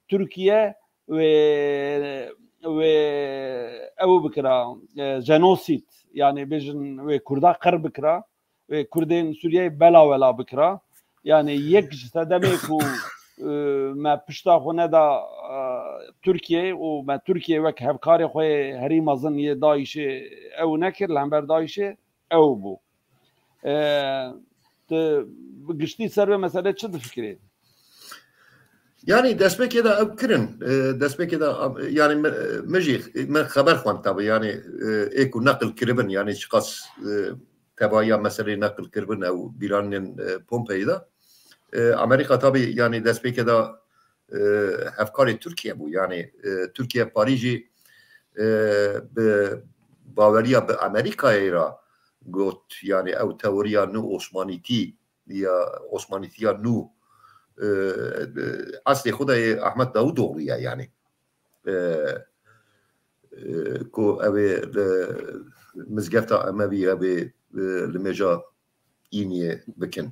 S1: Tirkiye wê ew bikira jenosîd yani bêjin wê Kurda qir bikira wê Kurdên Sûriyeyê bela wela bikira yani yek ji sedemê ku me pişta xwe neda Tirkiye û me Tirkiye wek hevkarê xwe herî mezin yê Daişê ew nekir li hember Daişê ew bû bi giştî ser vê meselê çi difikirî
S2: Yani destpêkê de ew kirin destpêkê de yani min jî min xeber xwend tabi yani ê ku neqil kiribin yani çiqas tebaya meselê neqil kiribin ew bîranên Pompeyê de Amerika tabi yani destpêkê de hevkarê Türkiye bû yani Türkiye Parîjî bi baweriya bi Amerîkayê re got yani ew teoriya nû Osmanîtî ya Osmanîtiya nû اصل خدا احمد داوودوغلویه yani کو اوی مزگفتا اموی اوی لمجا اینیه بکن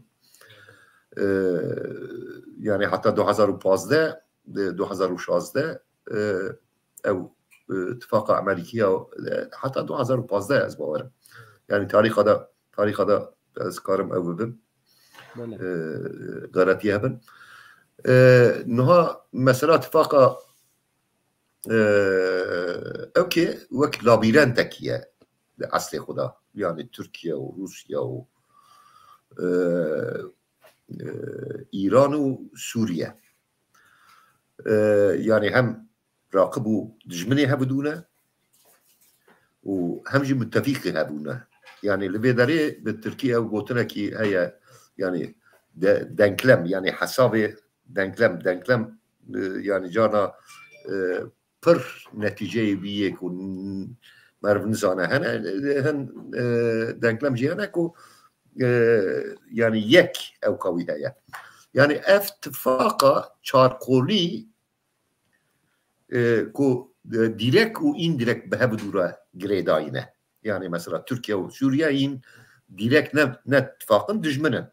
S2: yani hatta 2015 2016 او اتفاق امریکیه hatta 2015 از باورم yani tarihada از کارم او ببم غلطیه بن نها مثلا اتفاقا اوكي وقت لابيرنتكيه اصل خدا يعني تركيا وروسيا و ايران وسوريا يعني هم راقبوا دجمني هبدونه وهم جي متفقين هبونه يعني اللي بيداري بالتركيا وقلتنا كي هي يعني denklem yani hesabı denklem yani cana pır neticeyi biye ku mervin zana hen denklem jiyana ku yani yek ev kavihaya yani eftifaka çarkoli ku direkt u indirekt behebdura gredayine yani mesela Türkiye ve Suriye in direkt net ittifakın düşmanın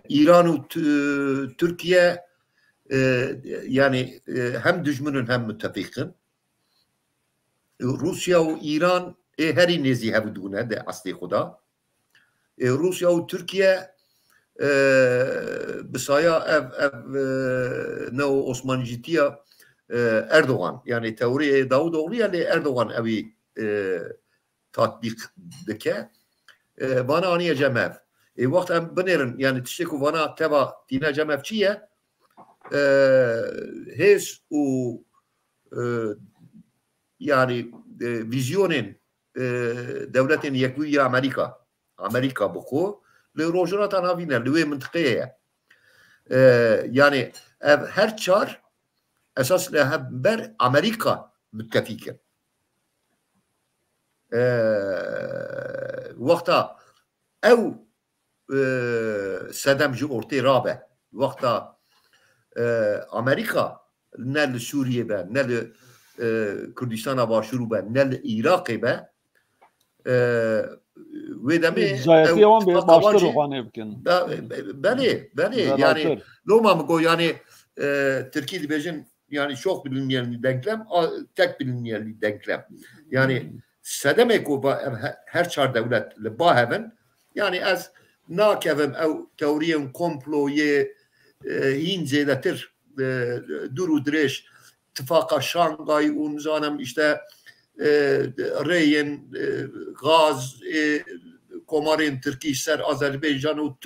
S2: İran ve Türkiye yani hem düşmanın hem müttefikın Rusya ve İran heri nezi hevdune de asli xuda Rusya ve Türkiye bisaya ev neo Osmanlıcıya Erdoğan yani teoriye Davutoğlu yani Erdoğan evi tatbik dike bana aniye cemev وقت هم بنرن يعني تشتكوا وانا تبع دينا جمع فشية هيس و يعني فيزيونين دولة يكوية أمريكا بخو لروجرات أنا فينا لوي منطقية يعني هر شهر أساس لها بر أمريكا متفقة وقتها أو سدمجی ortaya rabe vakta Amerika ne Suriye be ne Kürdistan'a başvuru be ne Irak be ve demi
S1: zayıfı olan bir başta ruhani yapın.
S2: Beni yani Loma mı go yani Türkiye bejin yani çok bilinmeyen denklem tek bilinmeyen denklem yani sedemek o her çar devlet le baheven yani az nakevim ev teoriyen komploye hin zeyletir duru direş tifaka Şangay unzanım işte reyen gaz komarın Türkiye ser Azerbaycan u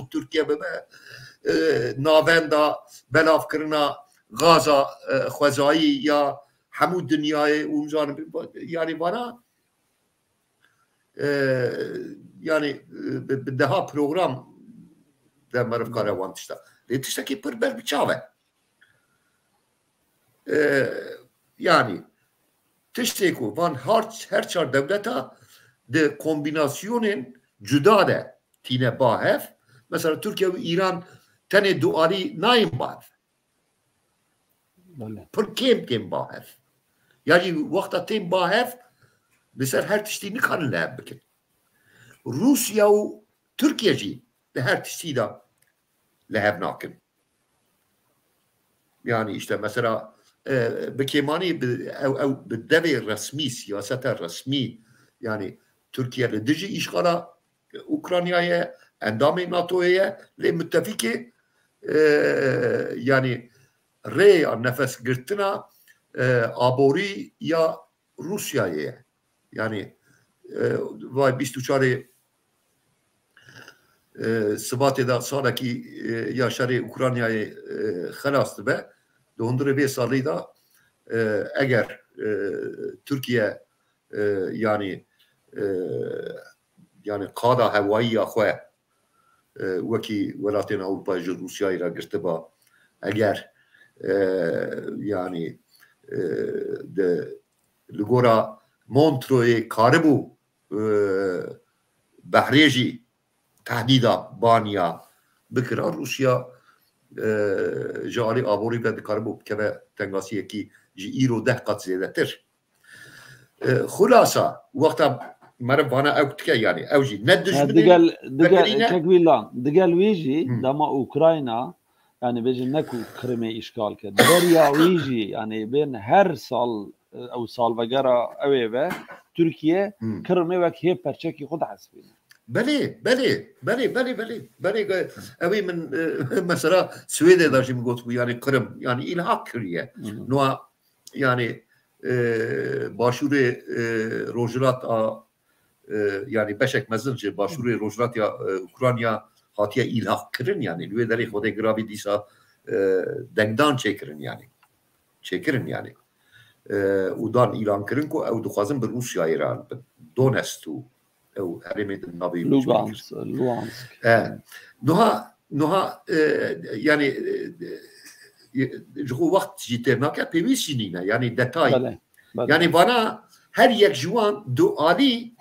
S2: Türkiye bebe navenda belafkırına غازا خوزایی یا همون دنیای اون جانب یعنی وانا یعنی به ده پروگرام در مرف کار وان تشتا تشتا کی پر بر بچاوه یعنی تشتی کو وان هر چهار دولتا ده کومبیناسیونن جدا ده تینه باهف مثلا ترکیه و ایران تنه دواری نایم باهف پر کم باهف یعنی وقتا تیم باهف بسر هر تشتی نکان لعب بکن روسیا و ترکیه جی ده هر تشتی دا لعب ناکن يعني işte mesela بكيماني او بالدبي الرسمي سياسة الرسمي يعني تركيا لدجي إشغال أوكرانيا اندام ناتوية لمتفقة يعني ري النفس قرتنا آبوري يا روسيا يعني وای 24 سبات دا ساله کی یا شر اوکراینای خلاص به دوندره به سالی دا اگر ترکیه yani قاده هوایی خو وکی ولایتین اروپا روسیای را گرفته با اگر yani de لگورا مونتروی کاربو بحریجی تهدیدا بانیا بکرا روسیا جاری آبوری به کاربو که تنگاسی کی جی ایرو 10 قط زیاده تر خلاصه وقتا مربانا اوت که يعني اوجي ندش
S1: دقال كقويلان دقال ويجي دما اوكراينا يعني بيجي نكو كريمي اشكال كده دريا ويجي يعني بين هر سال او سال وغيره اويبه تركيا كرمي وك هي برشكي خود حسبين بله اوي من مثلا سويدة داشي مقوت يعني كرم يعني الها كريه نوع يعني باشور روجرات يعني بشك مزنج باشور روجرات يا اوكرانيا هاتيه الها كرن يعني لوي دري خود غرابي ديسا دنگدان چكرن يعني ودان اعلان کردن که او دخوازن به روسیا ایران به دونستو او هرمید نبی لوگانسک
S2: نوها يعني جو وقت جيتنا که پیویسی نینه يعني دتای يعني وانا هر یک جوان دو آلی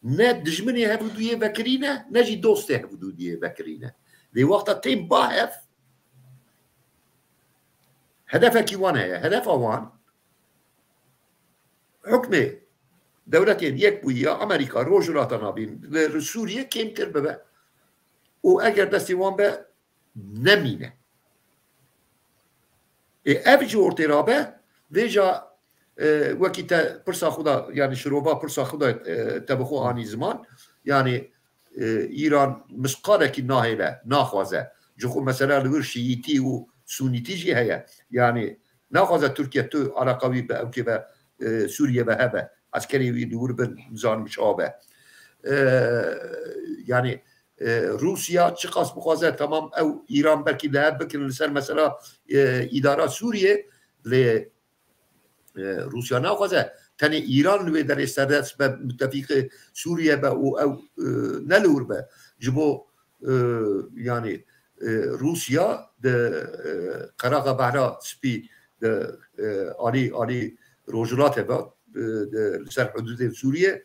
S2: نه دجمنی هفودویه بکرینه نه جی دوسته هفودویه بکرینه دی وقتا تیم باهف هدفك وان هي هدف وان حكمه دولتين يك ويا امريكا روجراتنا بين سوريا كم تربه واجر دستي وان به نمينه افجي ارترابه ويجا وقت برسا خدا يعني شروبا برسا خدا تبخو اني زمان يعني ايران مسقاله كي ناهله ناخوازه جو مثلا الورشيتي و سونيتي جي هي يعني ناخذ تركيا تو علاقوي بأوكي سوريا بهبه عسكري دور بنظام مشابه يعني روسيا تشخص بخوازه تمام او ايران بركي لعب بكن لسر مثلا اداره سوريا ل روسيا ناخذه تاني ايران لو در استدس متفق سوريا او نلور به جبو يعني روسيا ده قراغه بحرا سبي ده علي روجرات بعد لسر حدود سوريا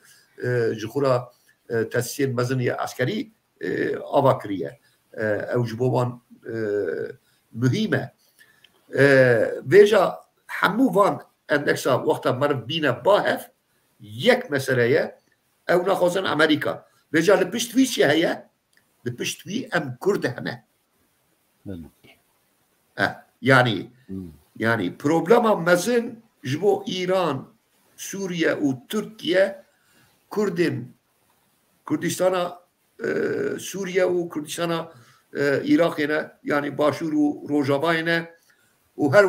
S2: جخورا تأسيس مزنية عسكري أباكرية أو جبوان مهمة بيجا حمو فان اندكسا وقتا مرف بينا باهف يك مسألة أو ناخذن أمريكا بيجا لبشتوي شهية لبشتوي أم كرد همه يعني بروبلما مزن جبو إيران سوريا وتركيا كردستان سوريا وكردستان عراق يعني باشور وروجابا وهر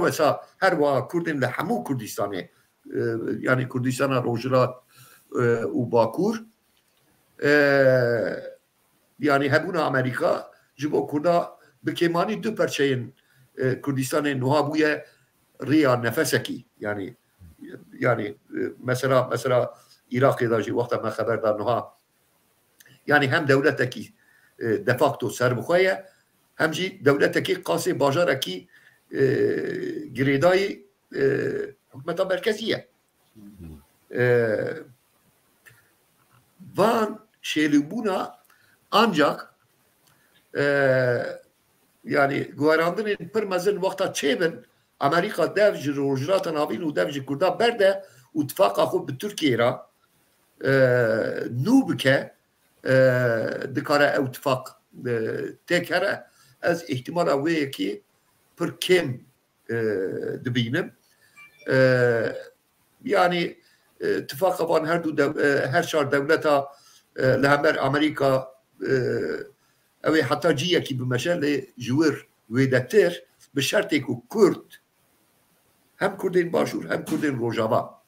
S2: وا كردن لحمو كردستان يعني كردستان روجرات وباكور يعني هبونا أمريكا جبو كردا بكيماني دو پرچين كردستان نوها بويا ريا نفسكي يعني مثلا عراق داجي وقت ما خبر دار نوها يعني هم دولتكي دفاكتو سر بخويا هم جي دولتكي قاسي باجاركي جريداي حكومة مركزية وان شيلوبونا ancak yani guverandının per mezin vakta çeben Amerika devci rojratan avin u devci kurda berde utfaka xo bi Türkiye ra nubke dikare ev tifak tekere az ihtimala ve ki per kim dibinem yani tifaka van her şar devleta لهمر أمريكا أو حتى جيه كي بمجال جوار ويدتر بشرط يكون كرد هم كردين باشور هم كردين روجابا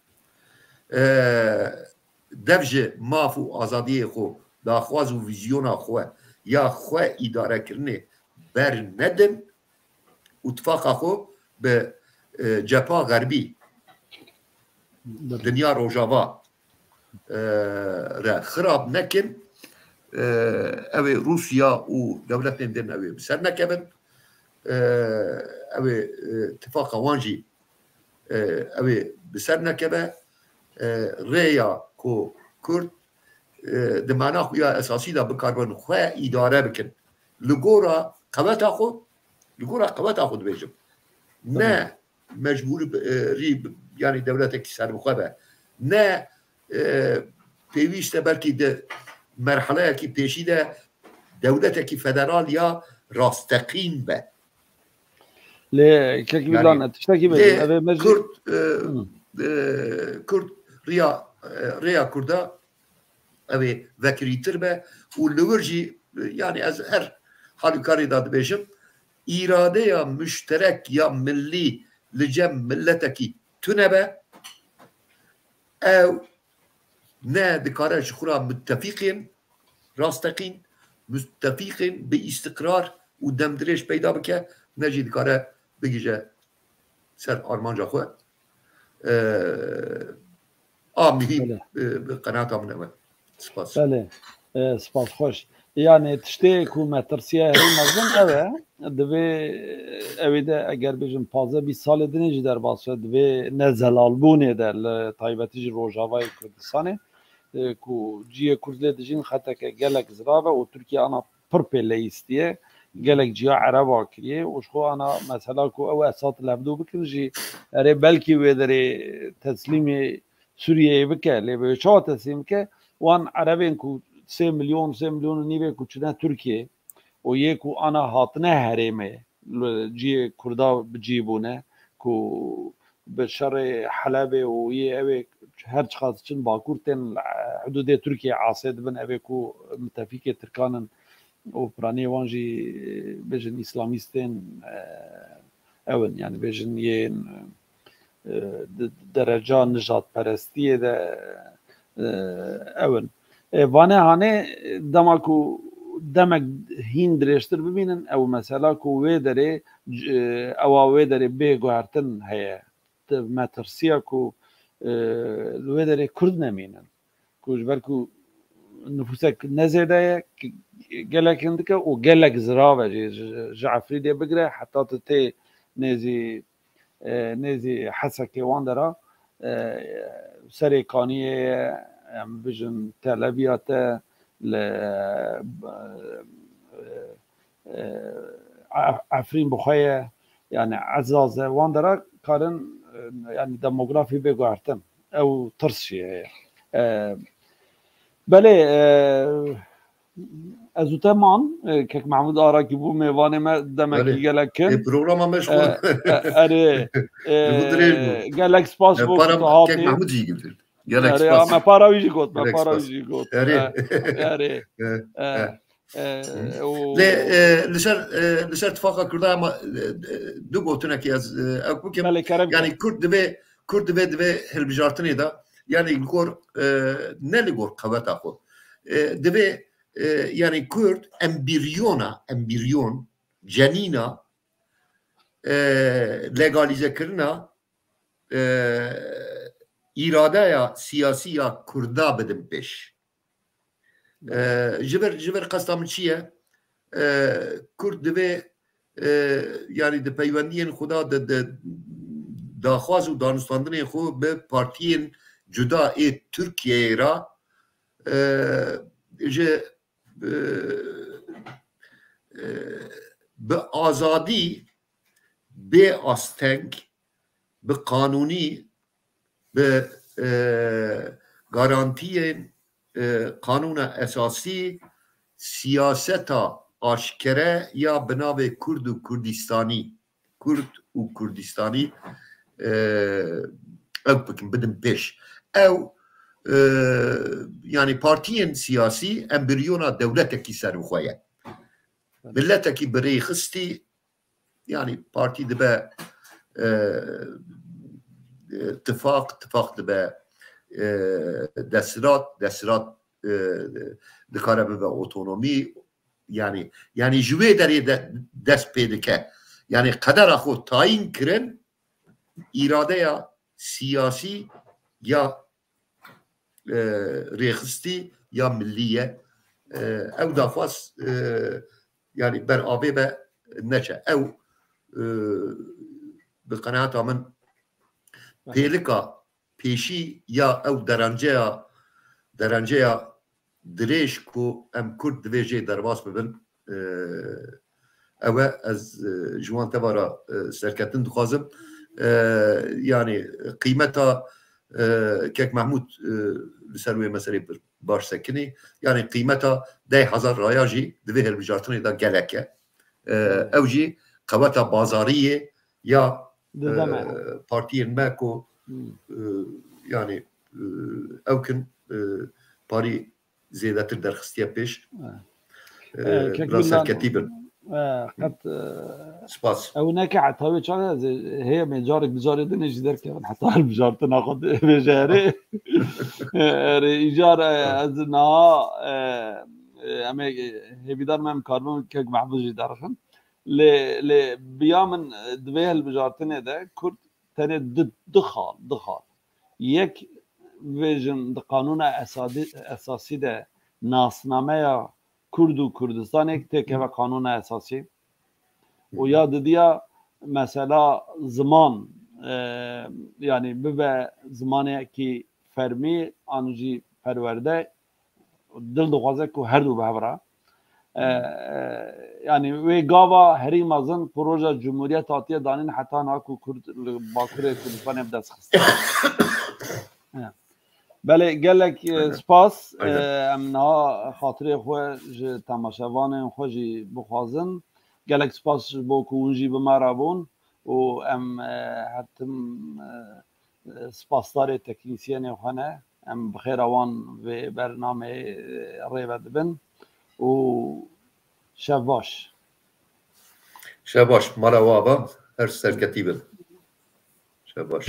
S2: دفجه مافو آزادی خو داخواز و ویزیون خو یا خو اداره کرنه بر ندن اتفاق خو به جپا غربی دنیا روجابا را خراب نکن اوه روسیا و دولتین دن اوه بسر نکبن اوه اتفاق وانجی اوه بسر نکبه ریا کو کرد دمانا خویا اساسی دا بکاربن خواه اداره بکن لگورا قوتا خود بیجم نه مجبور ریب یعنی دولتکی سر بخواه به نه پیوسته بلکه ده مرحله کی پیشی ده دولت کی فدرال یا راستقین به
S1: لی که بیلان تشتکی بگیم
S2: کرد ریا کرده اوه وکریتر به و لورجی yani از هر halukari داد بیشم اراده یا مشترک یا ملی لجم ملتکی تونه به او نه دکاره شخورا متفقین راستقین متفقین به استقرار و دمدرش پیدا بکه نجی دکاره بگیجه سر آرمانجا خواه مهم قناعت آمنه سپاس
S1: بله سپاس خوش yani tiştê ku me tirsiye herî mezin ew e divê evê de eger bêjin 15-20 salê dinê jî derbas divê ne zelalbûnê de li taybetî jî Rojavayê Kurdistanê ku ciyê Kurd lê dijîn xeteke gelek zirav e û Tirkiye ana pir pê leyîstiye gelek ciya Ereba kiriye û ji xwe ana mesela ku ew esat levdû bikin jî erê belkî wê derê teslîmê Sûriyeyê bike lê wê çawa teslîm bike wan Erebên ku 3 milyon و نیوه کوچنه ترکیه و یک و آنا هاتنه هرمه جی کردا بجیبونه کو به شر حلب و یه اوه هر چخاص چن باکورتن حدود ترکیه عاصد بن اوه کو متفیک ترکانن و پرانی وانجی بجن اسلامیستن اون yani بجن یه درجه نجات پرستیه ده اون وانه هانه دماکو دمک هین درشتر ببینن او مثلا کو وی داره او وی داره بگوهرتن هیا مترسیا کو وی داره کرد نمینن کوش برکو نفوسک نزده گلک هندکه و گلک زراوه جعفری دی بگره حتی تی نزی حسکی وان داره سری کانیه بجن تلبیات ل عفرین بخواه yani عزاز وان داره کارن yani دموگرافی بگوهرتن او ترسیه بله از او تمان که محمود آرا کی بو میوانه ما دمکی گلکن
S2: پروگرام مشغول
S1: اره گلک سپاس بو
S2: که محمود جی گفتید
S1: اره ما پاراویجی گفت ما پاراویجی گفت اره
S2: لسر اتفاقا کرده اما دو گوتونه که از yani Kurd dve helbijartini da yani gor ne gor kavata xo dve yani Kurd embriyon cenina لگالیزه کرنا اراده یا سیاسی یا کردا بدن پیش جبر قصدم چیه کرد دوی یعنی ده پیوندین خدا داخواز و دانستاندن خود به پارتین جدا ترکیه را به آزادی به آستنگ به قانونی به گارانتی قانون اساسی سیاست آشکره یا بناو کرد و کردستانی او بکن بدن پیش او يعني بارتيين سياسي امبريونا دولتك سروخويا ملتك بري خستي يعني بارتي دبا اتفاق دبا دسرات دكاره ببا اوتونومي يعني جوي داري دست بيدكه يعني قدر اخو تاين كرن اراده سياسي يا ريخستي يا ملية او دافاس يعني بر آبه نشا او بقناعة من بيلكا بيشي يا او درنجه دريش كو ام كرد دويجي درباس ببن او از جوان تبارا سركتن دخازم يعني قيمتها كيك محمود لسروي مسألة باش سكني يعني قيمتها 10,000 راياجي دويه البجارتني دا جلكة او جي قواتها بازارية يا بارتيين ماكو يعني او كن باري زيادة تقدر خستيا بيش براسل كتيبا
S1: قد
S2: سباس
S1: او نكعت هاوي شغله هي من جارك بجاري دنيش در كمان حتى البجارت ناخذ بجاري ايجار از نا اما هي بدار ما مكارمه كيك محفوظ دارخن ل بيامن دويه البجارتنه ده كرد تاني دخال یک ویژن قانون اساسی ده ناسنامه کرد و کردستان یک تکه و قانون اساسی و یاد دیا مثلا زمان یعنی به زمانی که فرمی آنجی پرورده دل دخوازه که هر دو بهبره يعني ويغاوا هري مازن بروجه جمهورية آتية دانين حتى ناكو كرد باكوري كردستان يبدأ سخست بله قال لك سپاس امنا خاطري خو تماشاوان خو جي بخوازن قال لك سپاس بو كونجي بمرابون و ام حتم سپاسدار تکنیسیان خانه ام بخير اوان و برنامه ريبت بن و شباش
S2: مراوابا هر سرکتی بن شباش